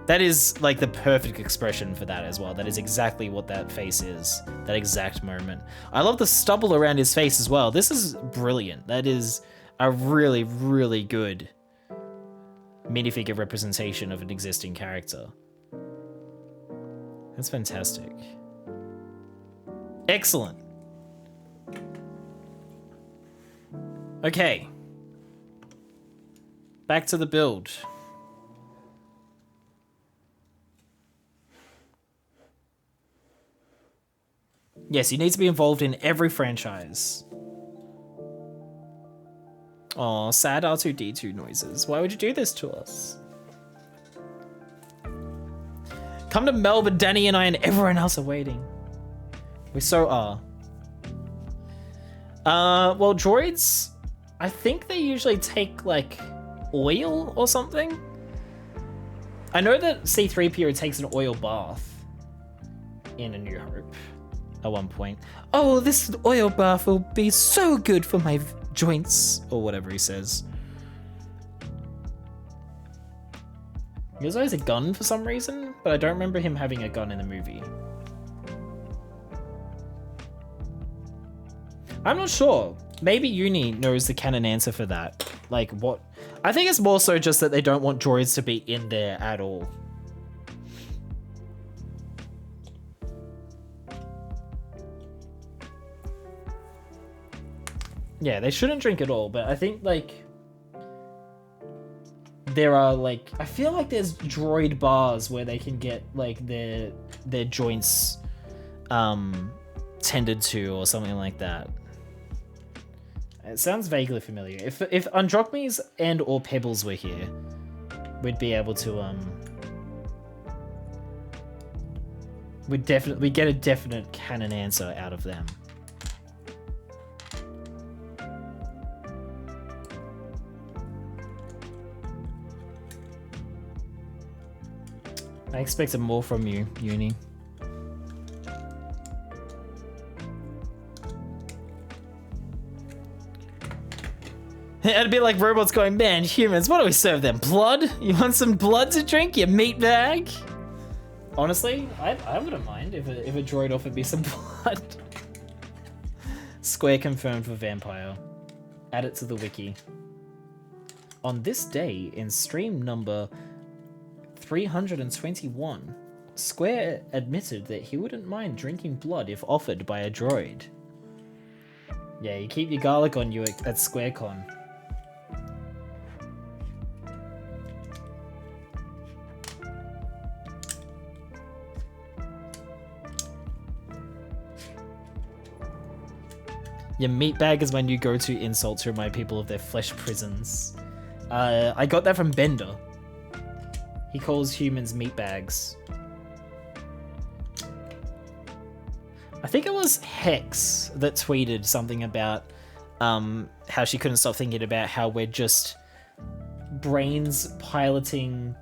That is like the perfect expression for that as well. That is exactly what that face is. That exact moment. I love the stubble around his face as well. This is brilliant. That is a really, really good minifigure representation of an existing character. That's fantastic. Excellent. Okay. Back to the build. Yes, you need to be involved in every franchise. Aw, sad R2-D2 noises. Why would you do this to us? Come to Melbourne, Danny and I and everyone else are waiting. We so are. Well, droids, I think they usually take, like, oil or something. I know that C-3PO takes an oil bath in A New Hope at one point. Oh, this oil bath will be so good for my joints, or whatever he says. He also has a gun for some reason, but I don't remember him having a gun in the movie. I'm not sure. Maybe Uni knows the canon answer for that. Like what? I think it's more so just that they don't want droids to be in there at all. Yeah, they shouldn't drink at all, but I think like there are like, I feel like there's droid bars where they can get like their joints tended to or something like that. It sounds vaguely familiar. If Androchmes and or Pebbles were here, we'd be able to we'd get a definite canon answer out of them. I expected more from you, Uni. It'd be like robots going, man, humans, what do we serve them? Blood? You want some blood to drink, you meat bag? Honestly, I wouldn't mind if a droid offered me some blood. Square confirmed for Vampire. Add it to the wiki. On this day, in stream number 321, Square admitted that he wouldn't mind drinking blood if offered by a droid. Yeah, you keep your garlic on you at SquareCon. Your meat bag is my new go-to insult to remind people of their flesh prisons. I got that from Bender. He calls humans meat bags. I think it was Hex that tweeted something about how she couldn't stop thinking about how we're just brains piloting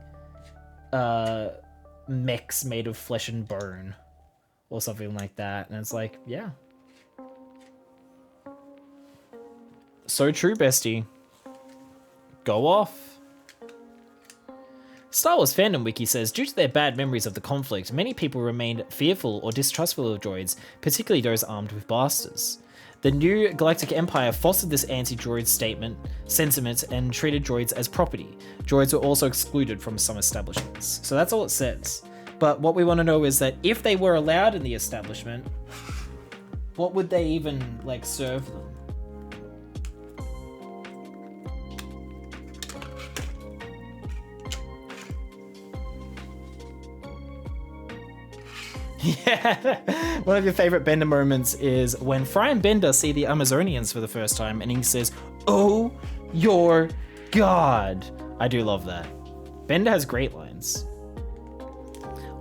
mechs made of flesh and bone or something like that. And it's like, yeah. So true, bestie. Go off. Star Wars Fandom Wiki says, due to their bad memories of the conflict, many people remained fearful or distrustful of droids, particularly those armed with blasters. The new Galactic Empire fostered this anti-droid sentiment and treated droids as property. Droids were also excluded from some establishments. So that's all it says. But what we want to know is that if they were allowed in the establishment, what would they even, like, serve them? Yeah, one of your favorite Bender moments is when Fry and Bender see the Amazonians for the first time and he says, "Oh, your God." I do love that. Bender has great lines.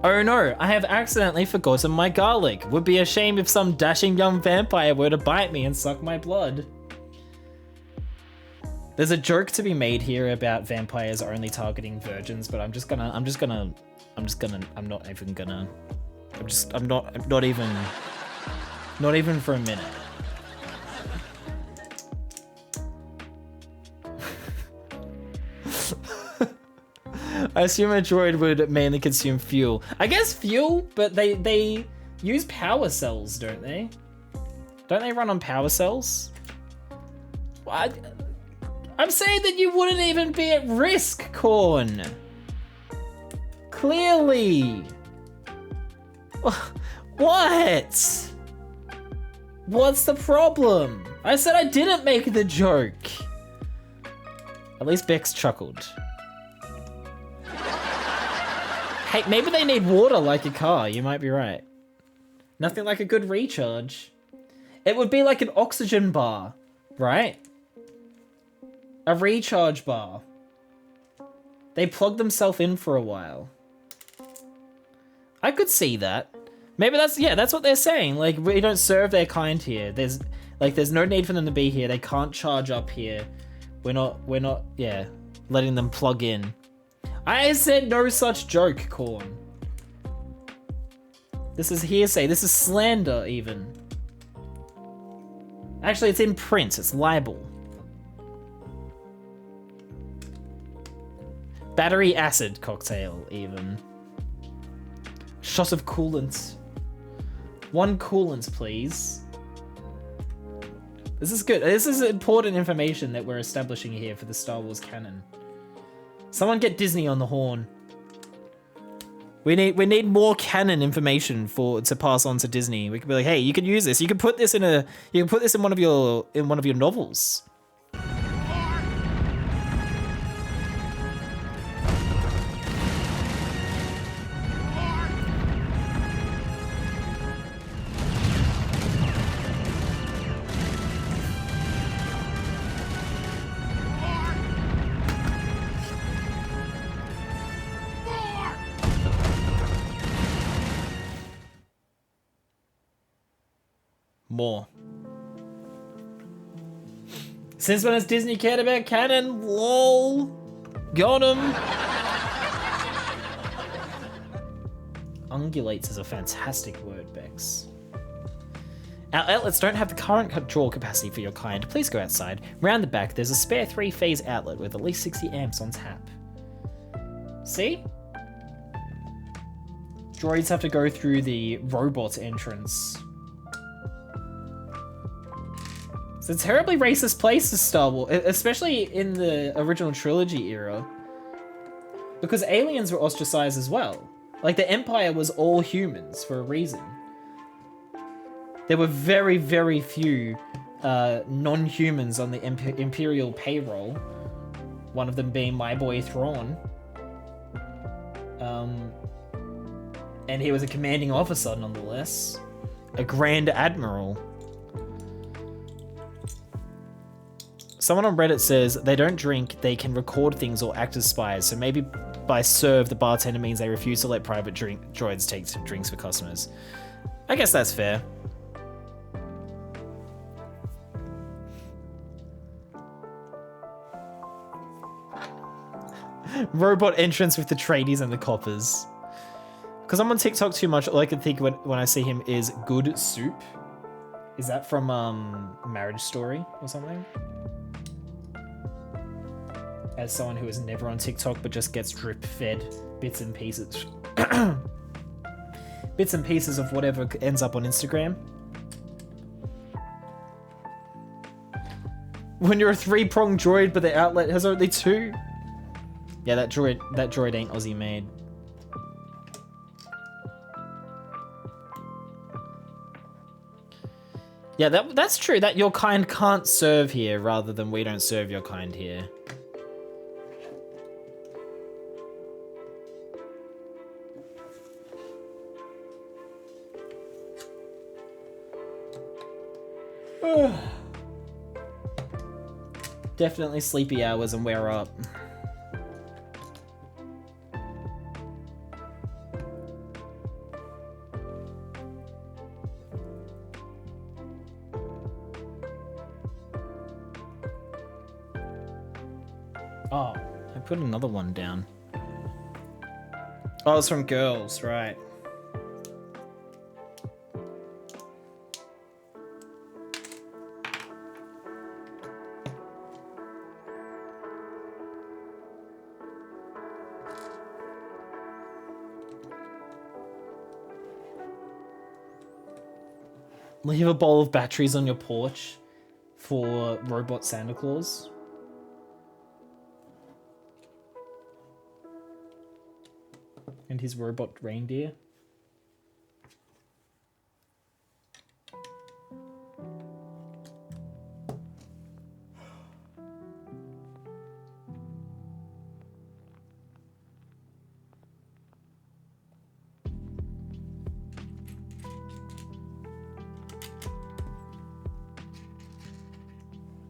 Oh no, I have accidentally forgotten my garlic. Would be a shame if some dashing young vampire were to bite me and suck my blood. There's a joke to be made here about vampires only targeting virgins, but I'm not even for a minute. I assume a droid would mainly consume fuel. I guess fuel, but they use power cells, don't they? Don't they run on power cells? What? I'm saying that you wouldn't even be at risk, Corn. Clearly. What? What's the problem? I said I didn't make the joke. At least Bex chuckled. Hey, maybe they need water like a car. You might be right. Nothing like a good recharge. It would be like an oxygen bar, right? A recharge bar. They plug themselves in for a while. I could see that. Maybe that's what they're saying. Like, we don't serve their kind here. There's no need for them to be here. They can't charge up here. We're not, letting them plug in. I said no such joke, Corn. This is hearsay. This is slander, even. Actually, it's in print. It's libel. Battery acid cocktail, even. Shot of coolant. 1 coolant, please. This is good. This is important information that we're establishing here for the Star Wars canon. Someone get Disney on the horn. We need more canon information to pass on to Disney. We could be like, hey, you can use this. You can put this in one of your novels. More. Since when has Disney cared about canon? Lol. Got him. Ungulates is a fantastic word, Bex. Our outlets don't have the current draw capacity for your kind. Please go outside. Round the back, there's a spare 3-phase outlet with at least 60 amps on tap. See? Droids have to go through the robot entrance. It's a terribly racist place to Star Wars, especially in the original trilogy era. Because aliens were ostracized as well. Like, the Empire was all humans for a reason. There were very, very few non-humans on the Imperial payroll. One of them being my boy Thrawn. And he was a commanding officer, nonetheless. A Grand Admiral. Someone on Reddit says they don't drink, they can record things or act as spies, so maybe by serve, the bartender means they refuse to let private droids take drinks for customers. I guess that's fair. Robot entrance with the tradies and the coppers. Because I'm on TikTok too much, all I can think when I see him is good soup. Is that from Marriage Story or something? as someone who is never on TikTok but just gets drip fed bits and pieces. Bits and pieces of whatever ends up on Instagram. When you're a 3-pronged droid but the outlet has only 2. Yeah, that droid ain't Aussie made. Yeah, that's true. That your kind can't serve here, rather than we don't serve your kind here. Definitely sleepy hours and we're up. Oh, I put another one down. Oh, it's from girls, right. Leave a bowl of batteries on your porch for robot Santa Claus. And his robot reindeer.